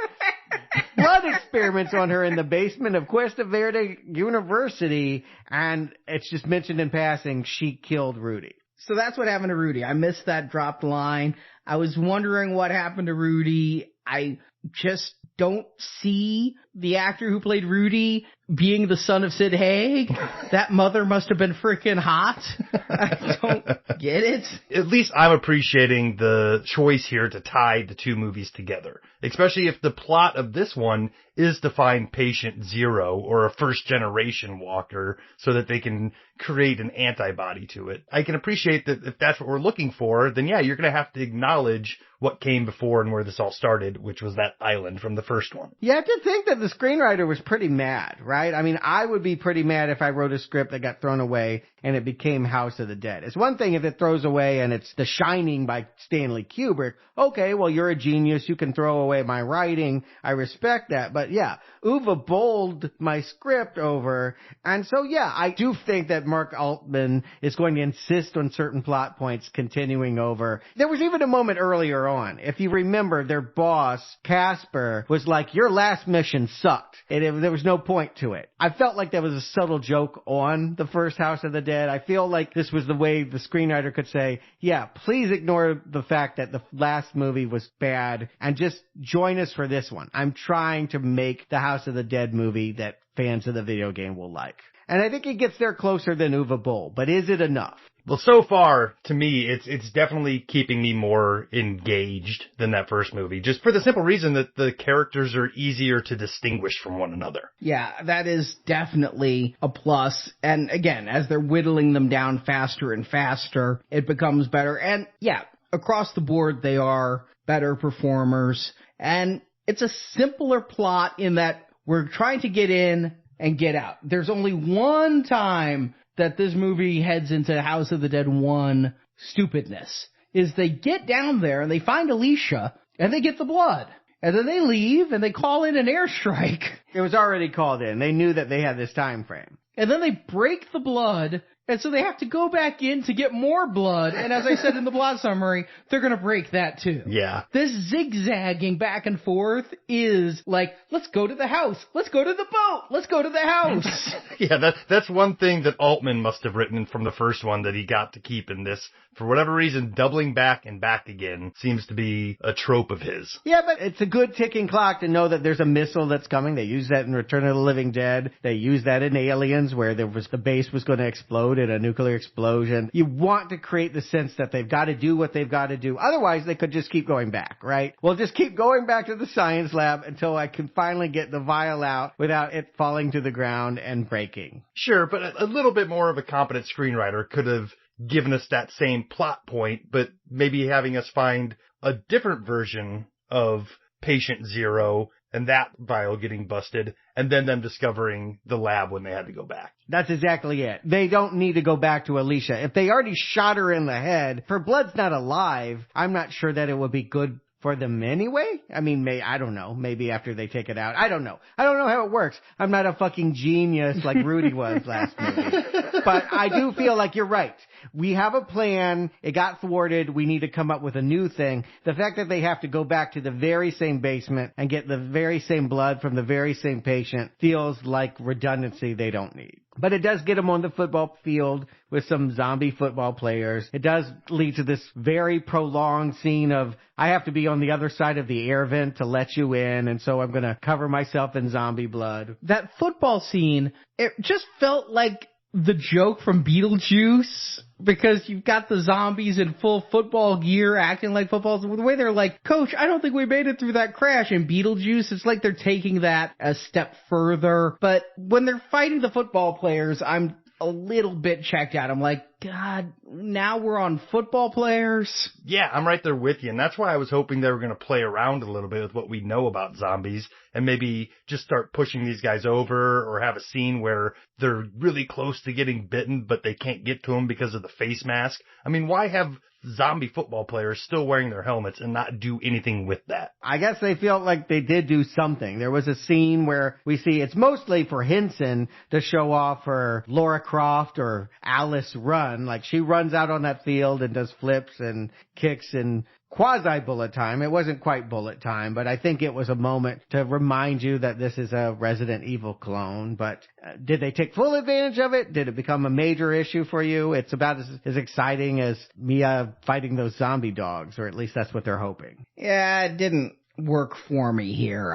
blood experiments on her in the basement of Cuesta Verde University, and it's just mentioned in passing, she killed Rudy. So that's what happened to Rudy. I missed that dropped line. I was wondering what happened to Rudy. I just don't see the actor who played Rudy being the son of Sid Haig. That mother must have been freaking hot. I don't get it. At least I'm appreciating the choice here to tie the two movies together, especially if the plot of this one is to find patient zero or a first generation walker so that they can create an antibody to it. I can appreciate that if that's what we're looking for, then yeah, you're going to have to acknowledge what came before and where this all started, which was that island from the first one. You have to think that the screenwriter was pretty mad, right? I mean, I would be pretty mad if I wrote a script that got thrown away and it became House of the Dead. It's one thing if it throws away and it's The Shining by Stanley Kubrick. Okay, well, you're a genius. You can throw away my writing. I respect that. But yeah, Uwe Bolled my script over. And so, yeah, I do think that Mark Altman is going to insist on certain plot points continuing over. There was even a moment earlier on. If you remember, their boss, Casper, was like, your last mission sucked. And there was no point to it. I felt like that was a subtle joke on the first House of the Dead. I feel like this was the way the screenwriter could say, yeah, please ignore the fact that the last movie was bad and just join us for this one. I'm trying to make the House of the Dead movie that fans of the video game will like. And I think it gets there closer than Uwe Boll, but is it enough? Well, so far, to me, it's definitely keeping me more engaged than that first movie, just for the simple reason that the characters are easier to distinguish from one another. Yeah, that is definitely a plus. And again, as they're whittling them down faster and faster, it becomes better. And yeah, across the board, they are better performers. And it's a simpler plot in that we're trying to get in and get out. There's only one time that this movie heads into House of the Dead 1 stupidness, is they get down there and they find Alicia and they get the blood. And then they leave and they call in an airstrike. It was already called in. They knew that they had this time frame. And then they break the blood And so they have to go back in to get more blood. And as I said in the plot summary, they're going to break that too. Yeah. This zigzagging back and forth is like, let's go to the house. Let's go to the boat. Let's go to the house. Yeah, that's one thing that Altman must have written from the first one that he got to keep in this. For whatever reason, doubling back and back again seems to be a trope of his. Yeah, but it's a good ticking clock to know that there's a missile that's coming. They use that in Return of the Living Dead. They use that in Aliens, where the base was going to explode in a nuclear explosion. You want to create the sense that they've got to do what they've got to do. Otherwise, they could just keep going back, right? We'll just keep going back to the science lab until I can finally get the vial out without it falling to the ground and breaking. Sure, but a little bit more of a competent screenwriter could have given us that same plot point, but maybe having us find a different version of Patient Zero and that vial getting busted, and then them discovering the lab when they had to go back. That's exactly it. They don't need to go back to Alicia. If they already shot her in the head, if her blood's not alive, I'm not sure that it would be good for them anyway. I mean, I don't know. Maybe after they take it out. I don't know. I don't know how it works. I'm not a fucking genius like Rudy was last movie. But I do feel like you're right. We have a plan. It got thwarted. We need to come up with a new thing. The fact that they have to go back to the very same basement and get the very same blood from the very same patient feels like redundancy they don't need. But it does get them on the football field with some zombie football players. It does lead to this very prolonged scene of, I have to be on the other side of the air vent to let you in, and so I'm going to cover myself in zombie blood. That football scene, it just felt like the joke from Beetlejuice, because you've got the zombies in full football gear acting like footballs. The way they're like, Coach, I don't think we made it through that crash. In Beetlejuice, it's like they're taking that a step further. But when they're fighting the football players, I'm a little bit checked out. I'm like, God, now we're on football players? Yeah, I'm right there with you. And that's why I was hoping they were going to play around a little bit with what we know about zombies and maybe just start pushing these guys over, or have a scene where they're really close to getting bitten, but they can't get to them because of the face mask. I mean, why have zombie football players still wearing their helmets and not do anything with that? I guess they felt like they did do something. There was a scene where we see it's mostly for Henson to show off her Laura Croft or Alice run. Like, she runs out on that field and does flips and kicks in quasi-bullet time. It wasn't quite bullet time, but I think it was a moment to remind you that this is a Resident Evil clone. But did they take full advantage of it? Did it become a major issue for you? It's about as exciting as Mia fighting those zombie dogs, or at least that's what they're hoping. Yeah, it didn't work for me here.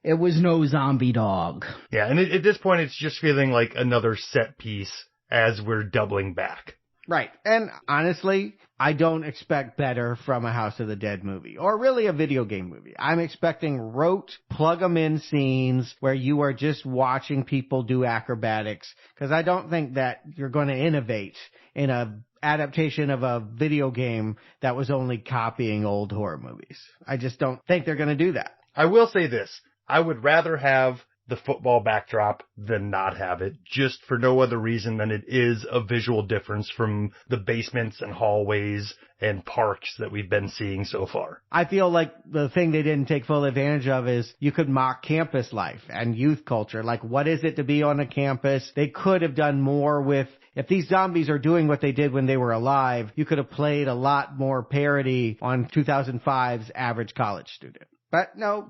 It was no zombie dog. Yeah, and at this point, it's just feeling like another set piece as we're doubling back. Right. And honestly, I don't expect better from a House of the Dead movie, or really a video game movie. I'm expecting rote, plug-em-in scenes where you are just watching people do acrobatics, because I don't think that you're going to innovate in a adaptation of a video game that was only copying old horror movies. I just don't think they're going to do that. I will say this. I would rather have the football backdrop than not have it, just for no other reason than it is a visual difference from the basements and hallways and parks that we've been seeing so far. I feel like the thing they didn't take full advantage of is you could mock campus life and youth culture. Like, what is it to be on a campus? They could have done more with, if these zombies are doing what they did when they were alive, you could have played a lot more parody on 2005's average college student. But no,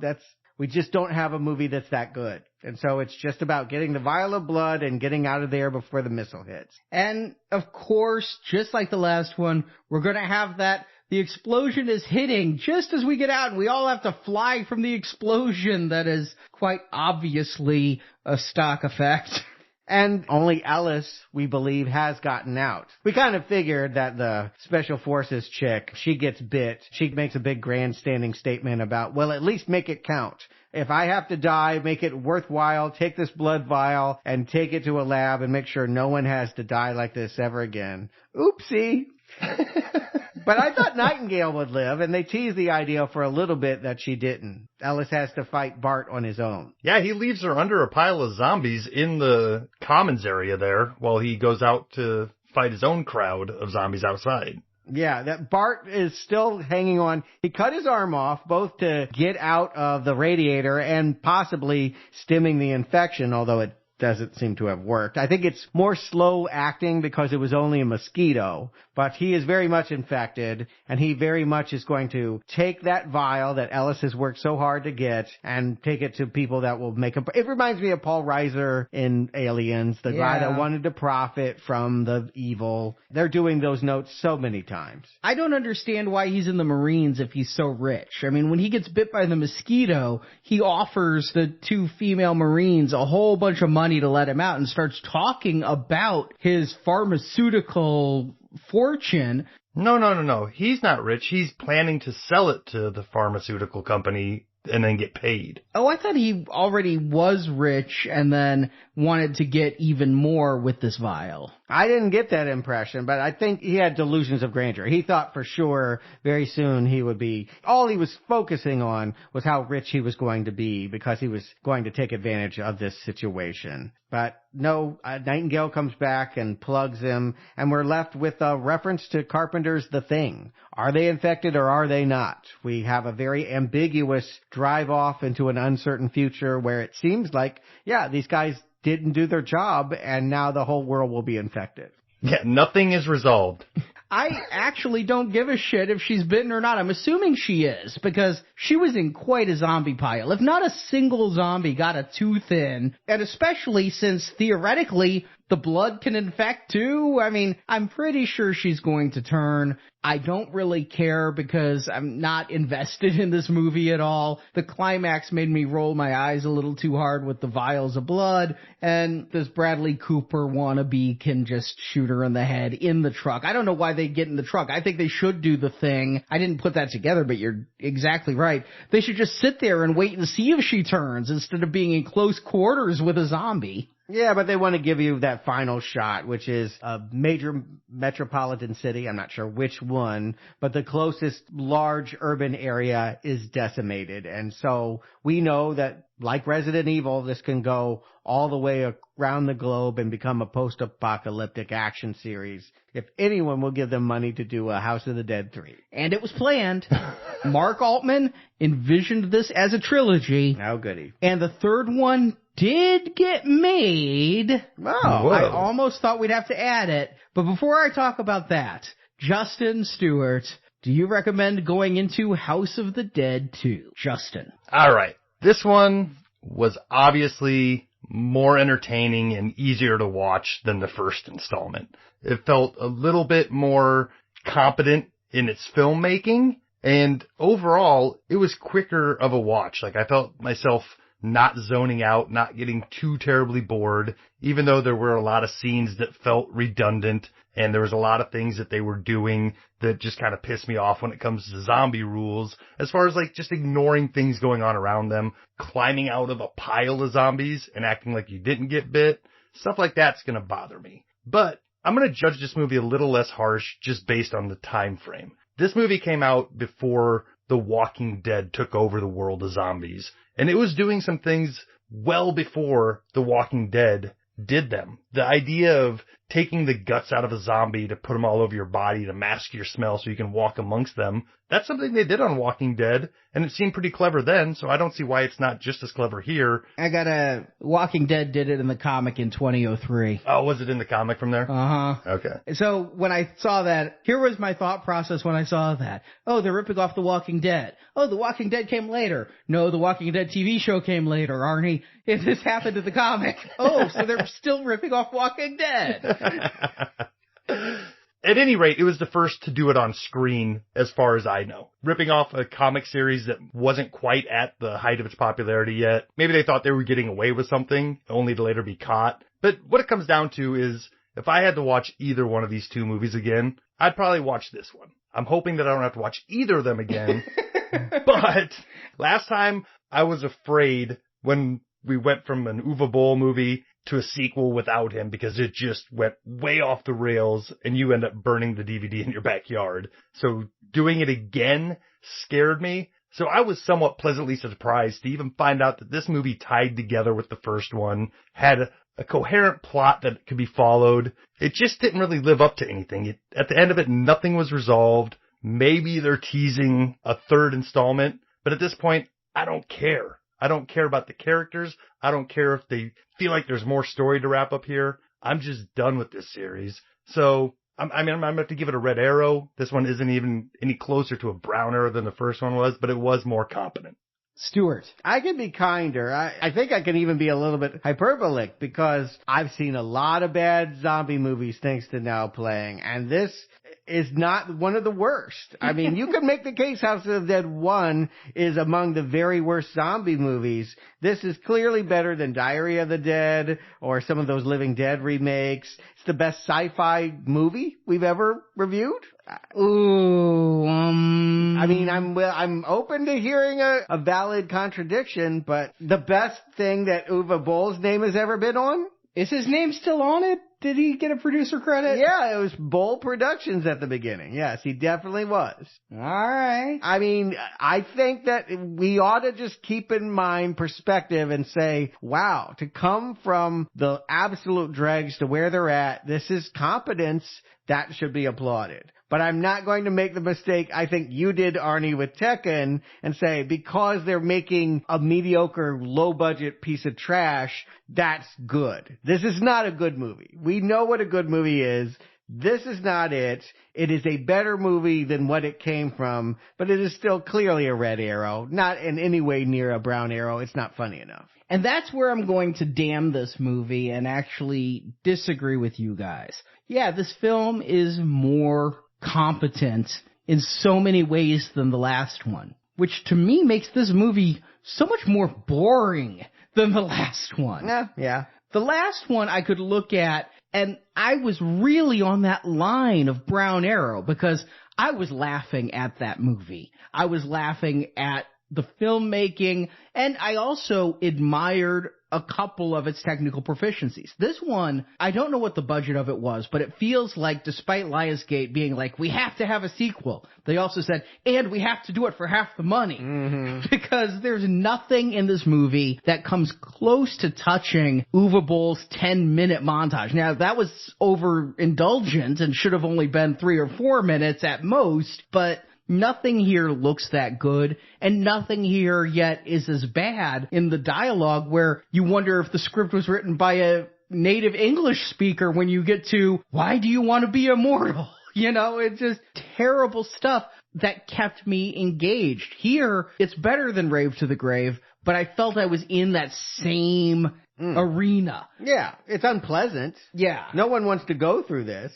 we just don't have a movie that's that good. And so it's just about getting the vial of blood and getting out of there before the missile hits. And of course, just like the last one, we're going to have that the explosion is hitting just as we get out, and we all have to fly from the explosion. That is quite obviously a stock effect. And only Ellis, we believe, has gotten out. We kind of figured that the Special Forces chick, she gets bit. She makes a big grandstanding statement about, well, at least make it count. If I have to die, make it worthwhile. Take this blood vial and take it to a lab and make sure no one has to die like this ever again. Oopsie. But I thought Nightingale would live, and they teased the idea for a little bit that she didn't. Ellis has to fight Bart on his own. Yeah, he leaves her under a pile of zombies in the commons area there while he goes out to fight his own crowd of zombies outside. Yeah, that Bart is still hanging on. He cut his arm off both to get out of the radiator and possibly stemming the infection, although it doesn't seem to have worked. I think it's more slow acting because it was only a mosquito, but he is very much infected, and he very much is going to take that vial that Ellis has worked so hard to get and take it to people that will make him. It reminds me of Paul Reiser in Aliens, the guy that wanted to profit from the evil. They're doing those notes so many times. I don't understand why he's in the Marines if he's so rich. I mean, when he gets bit by the mosquito, he offers the 2 female Marines a whole bunch of money to let him out and starts talking about his pharmaceutical fortune. No. He's not rich. He's planning to sell it to the pharmaceutical company and then get paid. Oh, I thought he already was rich and then wanted to get even more with this vial. I didn't get that impression, but I think he had delusions of grandeur. He thought for sure very soon he would be, all he was focusing on was how rich he was going to be because he was going to take advantage of this situation. But no, Nightingale comes back and plugs him, and we're left with a reference to Carpenter's The Thing. Are they infected or are they not? We have a very ambiguous drive off into an uncertain future where it seems like, yeah, these guys didn't do their job, and now the whole world will be infected. Yeah, nothing is resolved. I actually don't give a shit if she's bitten or not. I'm assuming she is, because she was in quite a zombie pile. If not a single zombie got a tooth in, and especially since theoretically the blood can infect too. I mean, I'm pretty sure she's going to turn. I don't really care because I'm not invested in this movie at all. The climax made me roll my eyes a little too hard with the vials of blood, and this Bradley Cooper wannabe can just shoot her in the head in the truck. I don't know why they get in the truck. I think they should do The Thing. I didn't put that together, but you're exactly right. They should just sit there and wait and see if she turns instead of being in close quarters with a zombie. Yeah, but they want to give you that final shot, which is a major metropolitan city. I'm not sure which one, but the closest large urban area is decimated. And so we know that, like Resident Evil, this can go all the way around the globe and become a post-apocalyptic action series if anyone will give them money to do a House of the Dead 3. And it was planned. Mark Altman envisioned this as a trilogy. How goody. And the third one did get made. Oh, I almost thought we'd have to add it. But before I talk about that, Justin Stuart, do you recommend going into House of the Dead 2? Justin. All right. This one was obviously more entertaining and easier to watch than the first installment. It felt a little bit more competent in its filmmaking, and overall, it was quicker of a watch. Like, I felt myself not zoning out, not getting too terribly bored, even though there were a lot of scenes that felt redundant, and there was a lot of things that they were doing that just kind of pissed me off when it comes to zombie rules, as far as like just ignoring things going on around them, climbing out of a pile of zombies and acting like you didn't get bit. Stuff like that's going to bother me. But I'm going to judge this movie a little less harsh just based on the time frame. This movie came out before The Walking Dead took over the world of zombies, and it was doing some things well before The Walking Dead did them. The idea of taking the guts out of a zombie to put them all over your body to mask your smell so you can walk amongst them, that's something they did on Walking Dead, and it seemed pretty clever then, so I don't see why it's not just as clever here. Walking Dead did it in the comic in 2003. Oh, was it in the comic from there? Uh-huh. Okay. So when I saw that, here was my thought process when I saw that. Oh, they're ripping off The Walking Dead. Oh, The Walking Dead came later. No, The Walking Dead TV show came later, Arnie. If this happened to the comic. Oh, so they're still ripping off Walking Dead. At any rate, it was the first to do it on screen, as far as I know. Ripping off a comic series that wasn't quite at the height of its popularity yet. Maybe they thought they were getting away with something, only to later be caught. But what it comes down to is, if I had to watch either one of these two movies again, I'd probably watch this one. I'm hoping that I don't have to watch either of them again. But last time, I was afraid when we went from an Uwe Boll movie to a sequel without him because it just went way off the rails and you end up burning the DVD in your backyard. So doing it again scared me. So I was somewhat pleasantly surprised to even find out that this movie tied together with the first one, had a coherent plot that could be followed. It just didn't really live up to anything. At the end of it, nothing was resolved. Maybe they're teasing a third installment, but at this point, I don't care. I don't care about the characters. I don't care if they feel like there's more story to wrap up here. I'm just done with this series. So, I'm going to have to give it a red arrow. This one isn't even any closer to a brown arrow than the first one was, but it was more competent. Stuart. I can be kinder. I think I can even be a little bit hyperbolic because I've seen a lot of bad zombie movies thanks to Now Playing, and this is not one of the worst. I mean, you could make the case House of the Dead 1 is among the very worst zombie movies. This is clearly better than Diary of the Dead or some of those Living Dead remakes. It's the best sci-fi movie we've ever reviewed. Ooh, I mean, I'm open to hearing a valid contradiction, but the best thing that Uwe Boll's name has ever been on? Is his name still on it? Did he get a producer credit? Yeah, it was Boll Productions at the beginning. Yes, he definitely was. All right. I mean, I think that we ought to just keep in mind perspective and say, wow, to come from the absolute dregs to where they're at, this is competence that should be applauded. But I'm not going to make the mistake I think you did, Arnie, with Tekken and say because they're making a mediocre, low-budget piece of trash, that's good. This is not a good movie. We know what a good movie is. This is not it. It is a better movie than what it came from, but it is still clearly a red arrow, not in any way near a brown arrow. It's not funny enough. And that's where I'm going to damn this movie and actually disagree with you guys. Yeah, this film is more competent in so many ways than the last one, which to me makes this movie so much more boring than the last one. Yeah. The last one I could look at, and I was really on that line of Brown Arrow because I was laughing at that movie. I was laughing at the filmmaking, and I also admired a couple of its technical proficiencies. This one, I don't know what the budget of it was, but it feels like despite Lionsgate being like, we have to have a sequel, they also said, and we have to do it for half the money. Mm-hmm. Because there's nothing in this movie that comes close to touching Uwe Boll's 10-minute montage. Now, that was overindulgent and should have only been 3 or 4 minutes at most, but nothing here looks that good, and nothing here yet is as bad in the dialogue where you wonder if the script was written by a native English speaker when you get to, why do you want to be immortal? You know, it's just terrible stuff that kept me engaged. Here, it's better than Rave to the Grave, but I felt I was in that same arena. Yeah, it's unpleasant. Yeah. No one wants to go through this.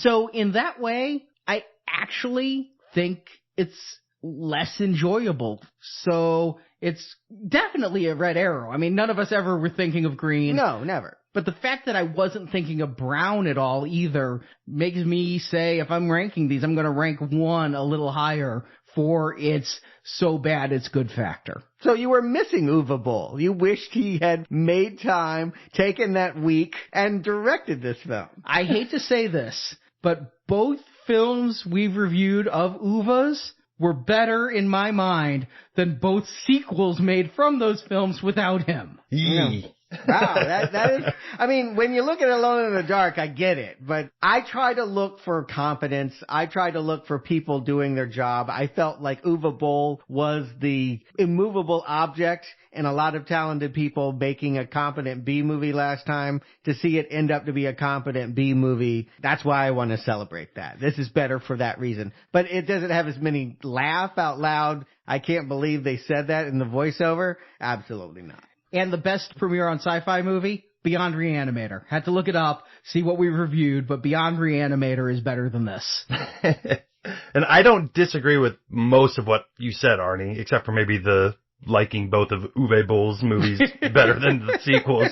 So in that way, I actually think it's less enjoyable. So it's definitely a red arrow. I mean, none of us ever were thinking of green. No, never. But the fact that I wasn't thinking of brown at all either makes me say if I'm ranking these, I'm going to rank one a little higher for its so bad it's good factor. So you were missing Uwe Boll. You wished he had made time, taken that week, and directed this film. I hate to say this, but both films we've reviewed of Uwe's were better in my mind than both sequels made from those films without him. Yeah. Wow, that is, I mean, when you look at Alone in the Dark, I get it, but I try to look for competence. I try to look for people doing their job. I felt like Uwe Boll was the immovable object in a lot of talented people making a competent B movie last time. To see it end up to be a competent B movie, that's why I want to celebrate that. This is better for that reason. But it doesn't have as many laugh out loud, I can't believe they said that in the voiceover. Absolutely not. And the best premiere on Sci-Fi movie, Beyond Reanimator. Had to look it up, see what we reviewed, but Beyond Reanimator is better than this. And I don't disagree with most of what you said, Arnie, except for maybe the liking both of Uwe Boll's movies better than the sequels.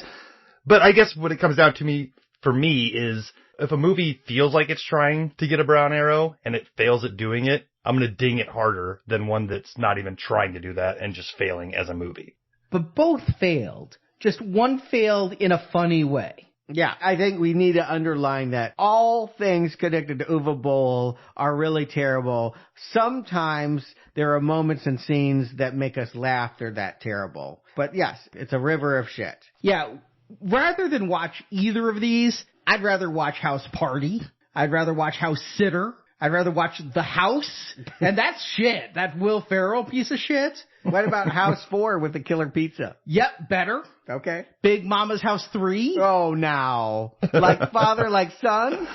But I guess what it comes down to for me is if a movie feels like it's trying to get a brown arrow and it fails at doing it, I'm going to ding it harder than one that's not even trying to do that and just failing as a movie. But both failed. Just one failed in a funny way. Yeah, I think we need to underline that all things connected to Uwe Boll are really terrible. Sometimes there are moments and scenes that make us laugh. They're that terrible. But yes, it's a river of shit. Yeah, rather than watch either of these, I'd rather watch House Party. I'd rather watch House Sitter. I'd rather watch The House. And that's shit. That Will Ferrell piece of shit. What about House 4 with the killer pizza? Yep, better. Okay. Big Mama's House 3. Oh, now. Like father, like son?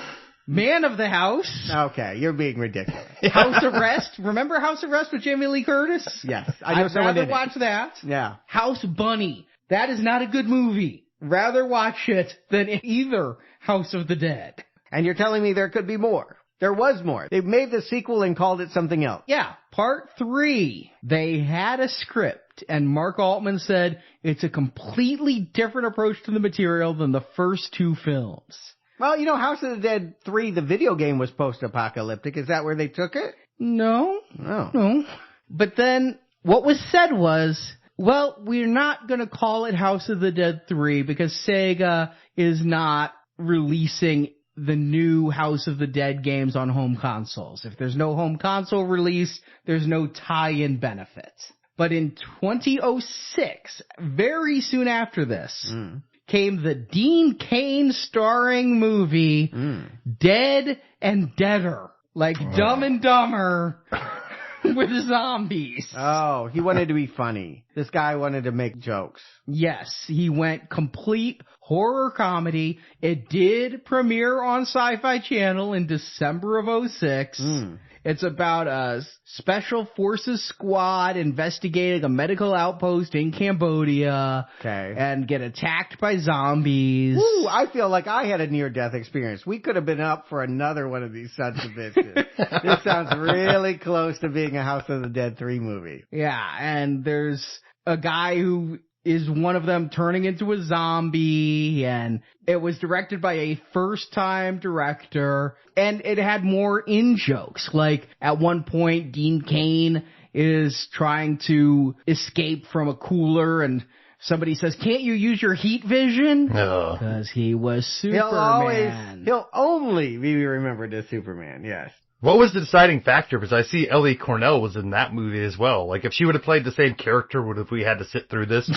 Man of the House. Okay, you're being ridiculous. House Arrest. Remember House Arrest with Jamie Lee Curtis? Yes. I know I'd rather watch that. Yeah. House Bunny. That is not a good movie. Rather watch it than either House of the Dead. And you're telling me there could be more. There was more. They made the sequel and called it something else. Yeah, part 3. They had a script, and Mark Altman said it's a completely different approach to the material than the first 2 films. Well, you know, House of the Dead 3, the video game, was post-apocalyptic. Is that where they took it? No. Oh. No. But then what was said was, well, we're not going to call it House of the Dead 3 because Sega is not releasing the new House of the Dead games on home consoles. If there's no home console release, there's no tie-in benefit. But in 2006, very soon after this, came the Dean Cain starring movie, Dead and Deader. Like Dumb and Dumber with zombies. Oh, he wanted to be funny. This guy wanted to make jokes. Yes, he went complete horror comedy. It did premiere on SyFy Channel in December of 06. It's about a special forces squad investigating a medical outpost in Cambodia. Okay. And get attacked by zombies. Ooh, I feel like I had a near-death experience. We could have been up for another one of these sons of bitches. This sounds really close to being a House of the Dead 3 movie. Yeah, and there's a guy who is one of them turning into a zombie, and it was directed by a first-time director, and it had more in-jokes. Like, at one point, Dean Cain is trying to escape from a cooler, and somebody says, "Can't you use your heat vision?" No. Because he was Superman. He'll only be remembered as Superman, yes. What was the deciding factor? Because I see Ellie Cornell was in that movie as well. Like, if she would have played the same character, would have we had to sit through this?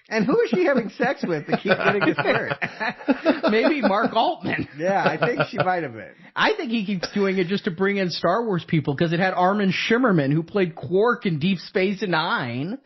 And who is she having sex with to keep getting his spirit? Maybe Mark Altman. Yeah, I think she might have been. I think he keeps doing it just to bring in Star Wars people, because it had Armin Shimmerman, who played Quark in Deep Space Nine.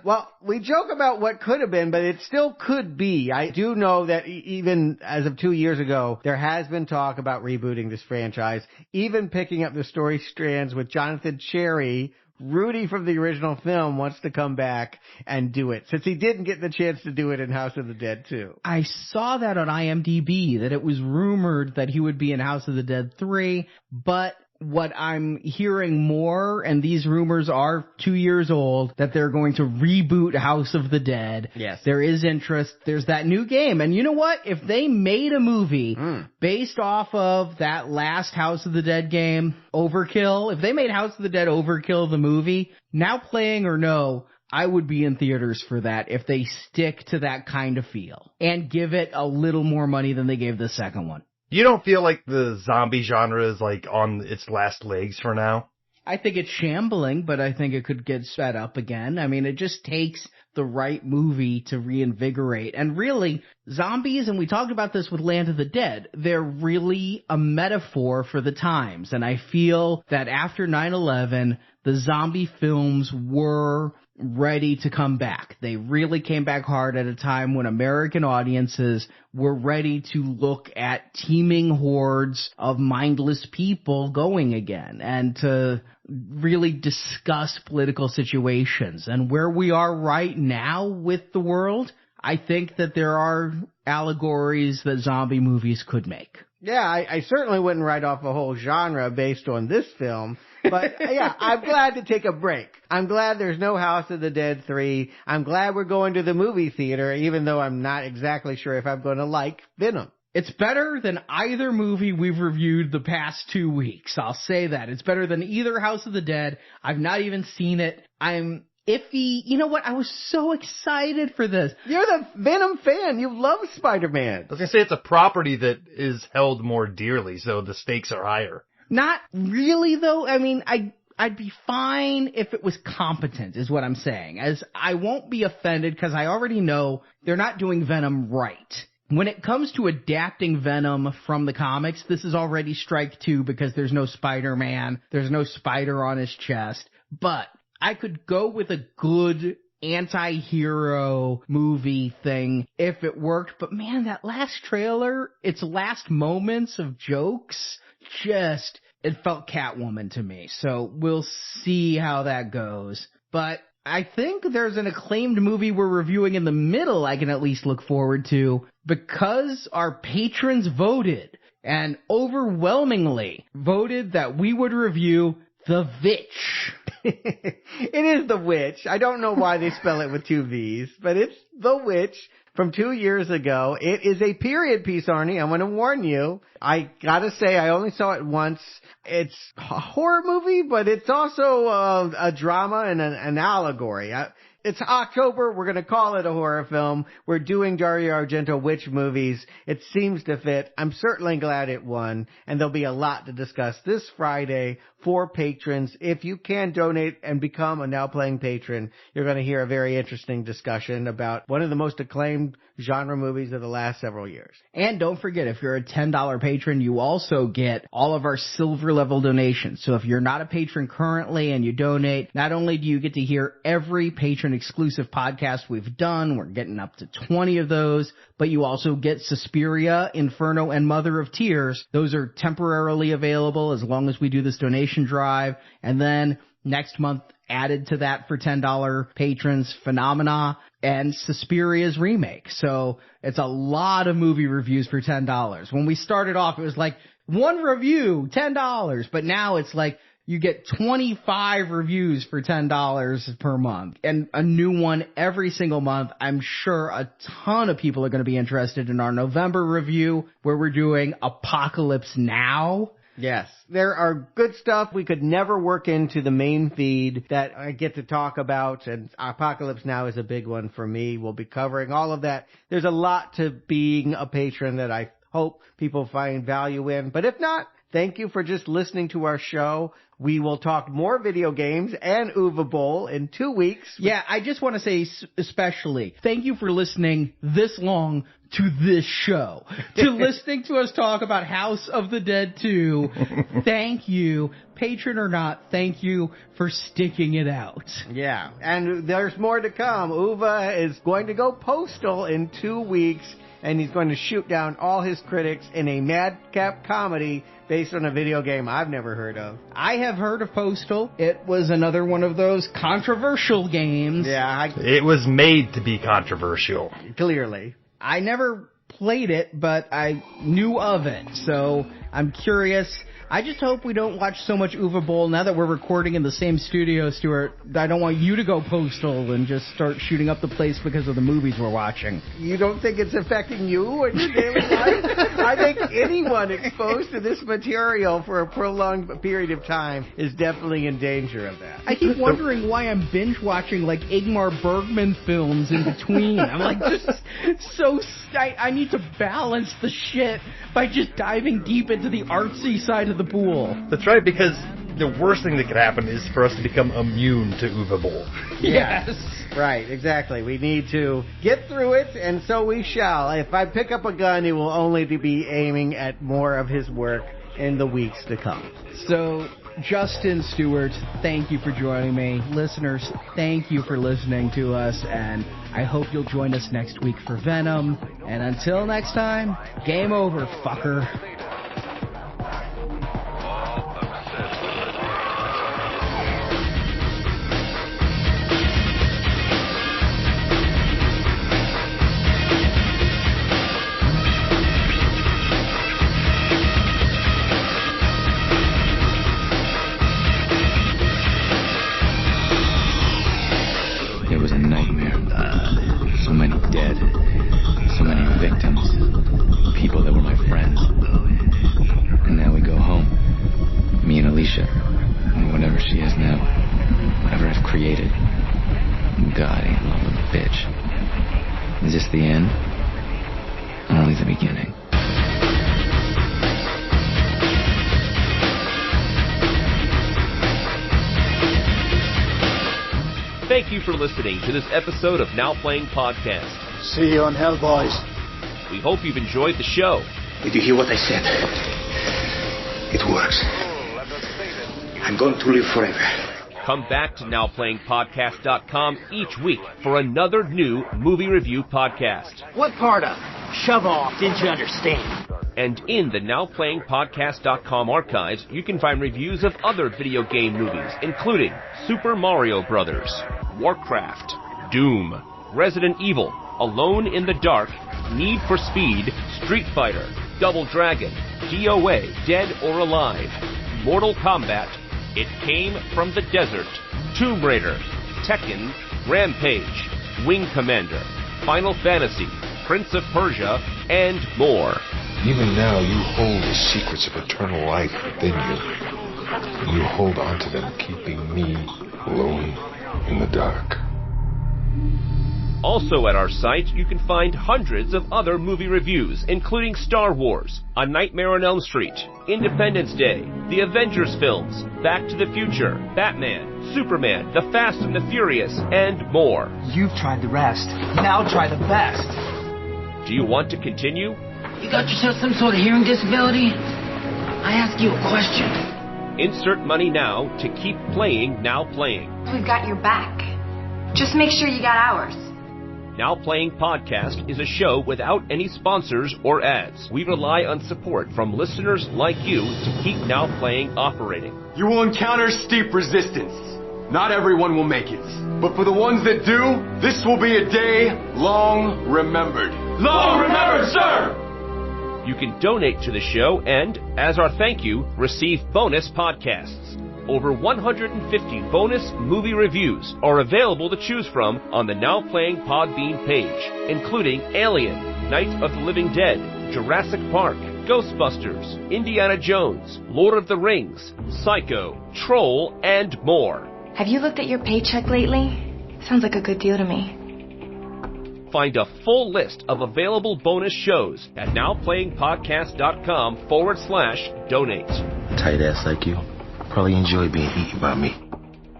Well, we joke about what could have been, but it still could be. I do know that even as of 2 years ago, there has been talk about rebooting this franchise, even picking up the story strands with Jonathan Cherry. Rudy from the original film wants to come back and do it, since he didn't get the chance to do it in House of the Dead 2. I saw that on IMDb, that it was rumored that he would be in House of the Dead 3, but what I'm hearing more, and these rumors are 2 years old, that they're going to reboot House of the Dead. Yes. There is interest. There's that new game. And you know what? If they made a movie based off of that last House of the Dead game, Overkill, if they made House of the Dead Overkill the movie, now playing or no, I would be in theaters for that if they stick to that kind of feel and give it a little more money than they gave the second one. You don't feel like the zombie genre is like on its last legs for now? I think it's shambling, but I think it could get sped up again. I mean, it just takes the right movie to reinvigorate. And really, zombies, and we talked about this with Land of the Dead, they're really a metaphor for the times. And I feel that after 9/11, the zombie films were ready to come back. They really came back hard at a time when American audiences were ready to look at teeming hordes of mindless people going again, and to really discuss political situations. And where we are right now with the world, I think that there are allegories that zombie movies could make. Yeah, I certainly wouldn't write off a whole genre based on this film. But yeah, I'm glad to take a break. I'm glad there's no House of the Dead 3. I'm glad we're going to the movie theater, even though I'm not exactly sure if I'm going to like Venom. It's better than either movie we've reviewed the past 2 weeks. I'll say that. It's better than either House of the Dead. I've not even seen it. I'm iffy. You know what? I was so excited for this. You're the Venom fan. You love Spider-Man. I was going to say it's a property that is held more dearly, so the stakes are higher. Not really, though. I mean, I'd be fine if it was competent, is what I'm saying. As I won't be offended, because I already know they're not doing Venom right. When it comes to adapting Venom from the comics, this is already strike two, because there's no Spider-Man, there's no spider on his chest. But I could go with a good anti-hero movie thing if it worked, but man, that last trailer, its last moments of jokes, it felt Catwoman to me. So we'll see how that goes. But I think there's an acclaimed movie we're reviewing in the middle I can at least look forward to, because our patrons voted and overwhelmingly voted that we would review The Witch. It is The Witch. I don't know why they spell it with 2 V's, but it's The Witch from 2 years ago. It is a period piece, Arnie. I want to warn you. I gotta say, I only saw it once. It's a horror movie, but it's also a drama and an allegory. It's October. We're going to call it a horror film. We're doing Dario Argento witch movies. It seems to fit. I'm certainly glad it won. And there'll be a lot to discuss this Friday for patrons. If you can donate and become a Now Playing patron, you're going to hear a very interesting discussion about one of the most acclaimed genre movies of the last several years. And don't forget, if you're a $10 patron, you also get all of our silver level donations. So if you're not a patron currently and you donate, not only do you get to hear every patron exclusive podcast we've done, we're getting up to 20 of those, but you also get Suspiria, Inferno, and Mother of Tears. Those are temporarily available as long as we do this donation drive. And then next month, added to that for $10 patrons, Phenomena and Suspiria's remake. So it's a lot of movie reviews for $10. When we started off, it was like one review, $10, but now it's like you get 25 reviews for $10 per month and a new one every single month. I'm sure a ton of people are going to be interested in our November review where we're doing Apocalypse Now. Yes, there are good stuff we could never work into the main feed that I get to talk about, and Apocalypse Now is a big one for me. We'll be covering all of that. There's a lot to being a patron that I hope people find value in, but if not, thank you for just listening to our show. We will talk more video games and Uwe Boll in 2 weeks. Yeah, I just want to say especially thank you for listening this long to this show, to listening to us talk about House of the Dead 2. Thank you. Patron or not, thank you for sticking it out. Yeah, and there's more to come. Uwe is going to go postal in 2 weeks, and he's going to shoot down all his critics in a madcap comedy based on a video game I've never heard of. I have heard of Postal. It was another one of those controversial games. Yeah. It was made to be controversial. Clearly. I never played it, but I knew of it, so I'm curious. I just hope we don't watch so much Uwe Boll now that we're recording in the same studio, Stuart. I don't want you to go postal and just start shooting up the place because of the movies we're watching. You don't think it's affecting you in your daily life? I think anyone exposed to this material for a prolonged period of time is definitely in danger of that. I keep wondering why I'm binge watching like Ingmar Bergman films in between. I'm like I need to balance the shit by just diving deep into the artsy side of the pool. That's right, because the worst thing that could happen is for us to become immune to Uwe Boll. Yes. Right, exactly. We need to get through it, and so we shall. If I pick up a gun, it will only be aiming at more of his work in the weeks to come. So, Justin, Stuart, thank you for joining me. Listeners, thank you for listening to us, and I hope you'll join us next week for Venom. And until next time, game over, fucker. People that were my friends. And now we go home. Me and Alicia. And whatever she is now. Whatever I've created. God, ain't love a bitch. Is this the end? Or only the beginning? Thank you for listening to this episode of Now Playing Podcast. See you on Hell, boys. We hope you've enjoyed the show. Did you hear what I said? It works. I'm going to live forever. Come back to NowPlayingPodcast.com each week for another new movie review podcast. What part of shove off didn't you understand? And in the NowPlayingPodcast.com archives, you can find reviews of other video game movies, including Super Mario Brothers, Warcraft, Doom, Resident Evil, Alone in the Dark, Need for Speed, Street Fighter, Double Dragon, DOA, Dead or Alive, Mortal Kombat, It Came from the Desert, Tomb Raider, Tekken, Rampage, Wing Commander, Final Fantasy, Prince of Persia, and more. Even now, you hold the secrets of eternal life within you. And you hold on to them, keeping me alone in the dark. Also at our site, you can find hundreds of other movie reviews, including Star Wars, A Nightmare on Elm Street, Independence Day, the Avengers films, Back to the Future, Batman, Superman, The Fast and the Furious, and more. You've tried the rest. Now try the best. Do you want to continue? You got yourself some sort of hearing disability? I ask you a question. Insert money now to keep playing Now Playing. We've got your back. Just make sure you got ours. Now Playing Podcast is a show without any sponsors or ads. We rely on support from listeners like you to keep Now Playing operating. You will encounter steep resistance. Not everyone will make it. But for the ones that do, this will be a day long remembered. Long remembered, sir! You can donate to the show and, as our thank you, receive bonus podcasts. Over 150 bonus movie reviews are available to choose from on the Now Playing Podbean page, including Alien, Night of the Living Dead, Jurassic Park, Ghostbusters, Indiana Jones, Lord of the Rings, Psycho, Troll, and more. Have you looked at your paycheck lately? Sounds like a good deal to me. Find a full list of available bonus shows at nowplayingpodcast.com/donate. Tight ass like you probably enjoy being eaten by me.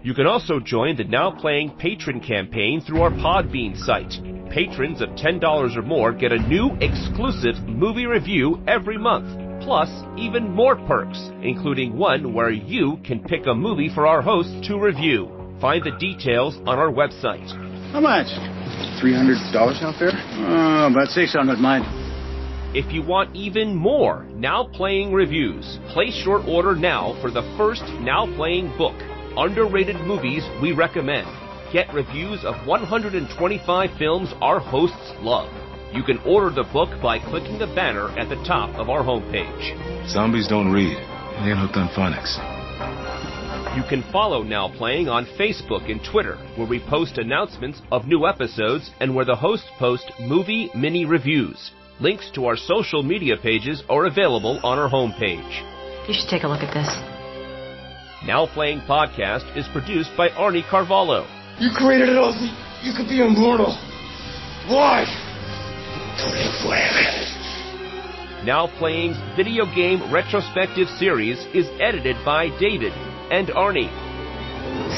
You can also join the Now Playing patron campaign through our Podbean site. Patrons of $10 or more get a new exclusive movie review every month, plus even more perks, including one where you can pick a movie for our hosts to review. Find the details on our website. How much? $300 sound fair? About $600 mine. If you want even more Now Playing reviews, place your order now for the first Now Playing book, Underrated Movies We Recommend. Get reviews of 125 films our hosts love. You can order the book by clicking the banner at the top of our homepage. Zombies don't read. They get hooked on phonics. You can follow Now Playing on Facebook and Twitter, where we post announcements of new episodes and where the hosts post movie mini reviews. Links to our social media pages are available on our homepage. You should take a look at this. Now Playing Podcast is produced by Arnie Carvalho. You created it all so you could be immortal. Why? To live forever. Now Playing's video game retrospective series is edited by David and Arnie.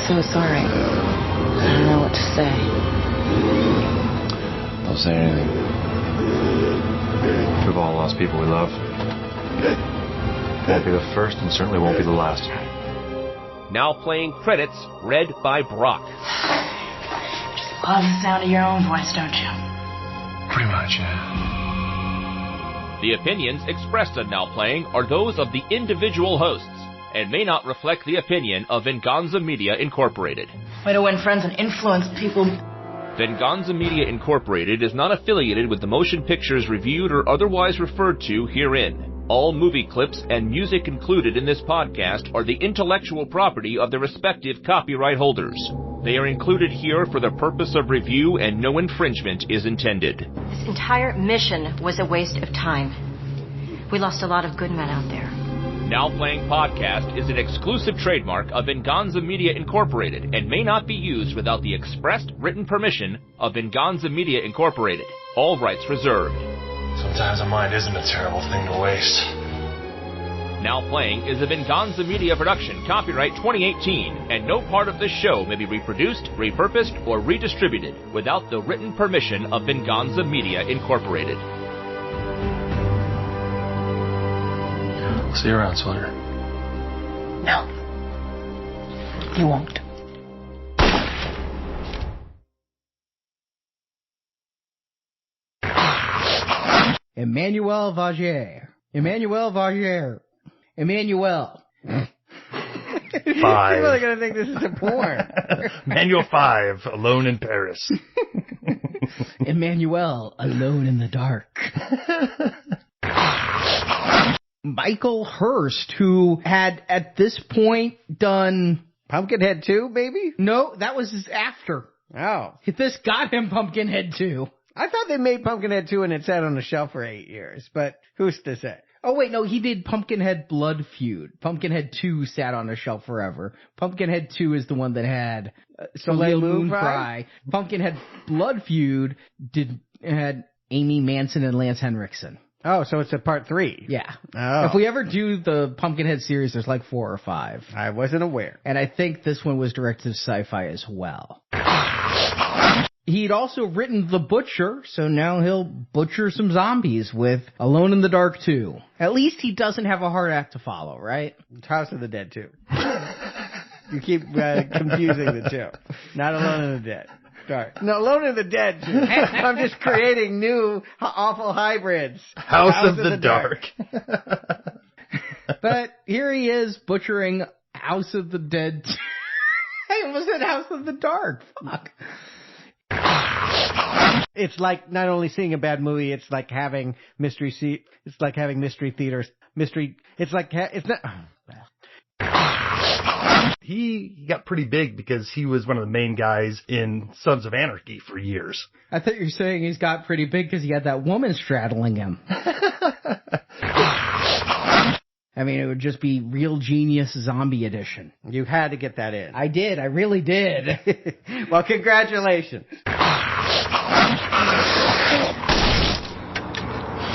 So sorry. I don't know what to say. Don't say anything. We've all lost people we love. Won't be the first and certainly won't be the last. Now Playing credits read by Brock. Just love the sound of your own voice, don't you? Pretty much, yeah. The opinions expressed on Now Playing are those of the individual hosts and may not reflect the opinion of Venganza Media Incorporated. Way to win friends and influence people. Venganza Media Incorporated is not affiliated with the motion pictures reviewed or otherwise referred to herein. All movie clips and music included in this podcast are the intellectual property of their respective copyright holders. They are included here for the purpose of review and no infringement is intended. This entire mission was a waste of time. We lost a lot of good men out there. Now Playing Podcast is an exclusive trademark of Venganza Media Incorporated and may not be used without the expressed written permission of Venganza Media Incorporated. All rights reserved. Sometimes a mind isn't a terrible thing to waste. Now Playing is a Venganza Media production, copyright 2018, and no part of this show may be reproduced, repurposed, or redistributed without the written permission of Venganza Media Incorporated. See you around, Sawyer. No. You won't. Emmanuelle Vaugier. Emmanuelle Vaugier. Emmanuelle. 5. People are going to think this is a porn. Manual 5, Alone in Paris. Emmanuelle, Alone in the Dark. Michael Hurst, who had at this point done Pumpkinhead 2, maybe? No, that was after. Oh. This got him Pumpkinhead 2. I thought they made Pumpkinhead 2 and it sat on the shelf for 8 years, but who's to say? Oh, wait, no, he did Pumpkinhead Blood Feud. Pumpkinhead 2 sat on the shelf forever. Pumpkinhead 2 is the one that had Soleil Moon Moon Cry. Pumpkinhead Blood Feud had Amy Manson and Lance Henriksen. Oh, so it's a part 3. Yeah. Oh. If we ever do the Pumpkinhead series, there's like 4 or 5. I wasn't aware. And I think this one was directed to SyFy as well. He'd also written The Butcher, so now he'll butcher some zombies with Alone in the Dark 2. At least he doesn't have a hard act to follow, right? It's House of the Dead 2. You keep confusing the two. Not Alone in the Dead. Sorry. No, Alone in the Dead 2. I'm just creating new awful hybrids. House of the Dark. But here he is butchering House of the Dead 2. I almost said House of the Dark. Fuck. It's like not only seeing a bad movie, it's like having mystery theaters. He got pretty big because he was one of the main guys in Sons of Anarchy for years. I thought you were saying he's got pretty big because he had that woman straddling him. I mean, it would just be Real Genius Zombie Edition. You had to get that in. I did. I really did. Well, congratulations.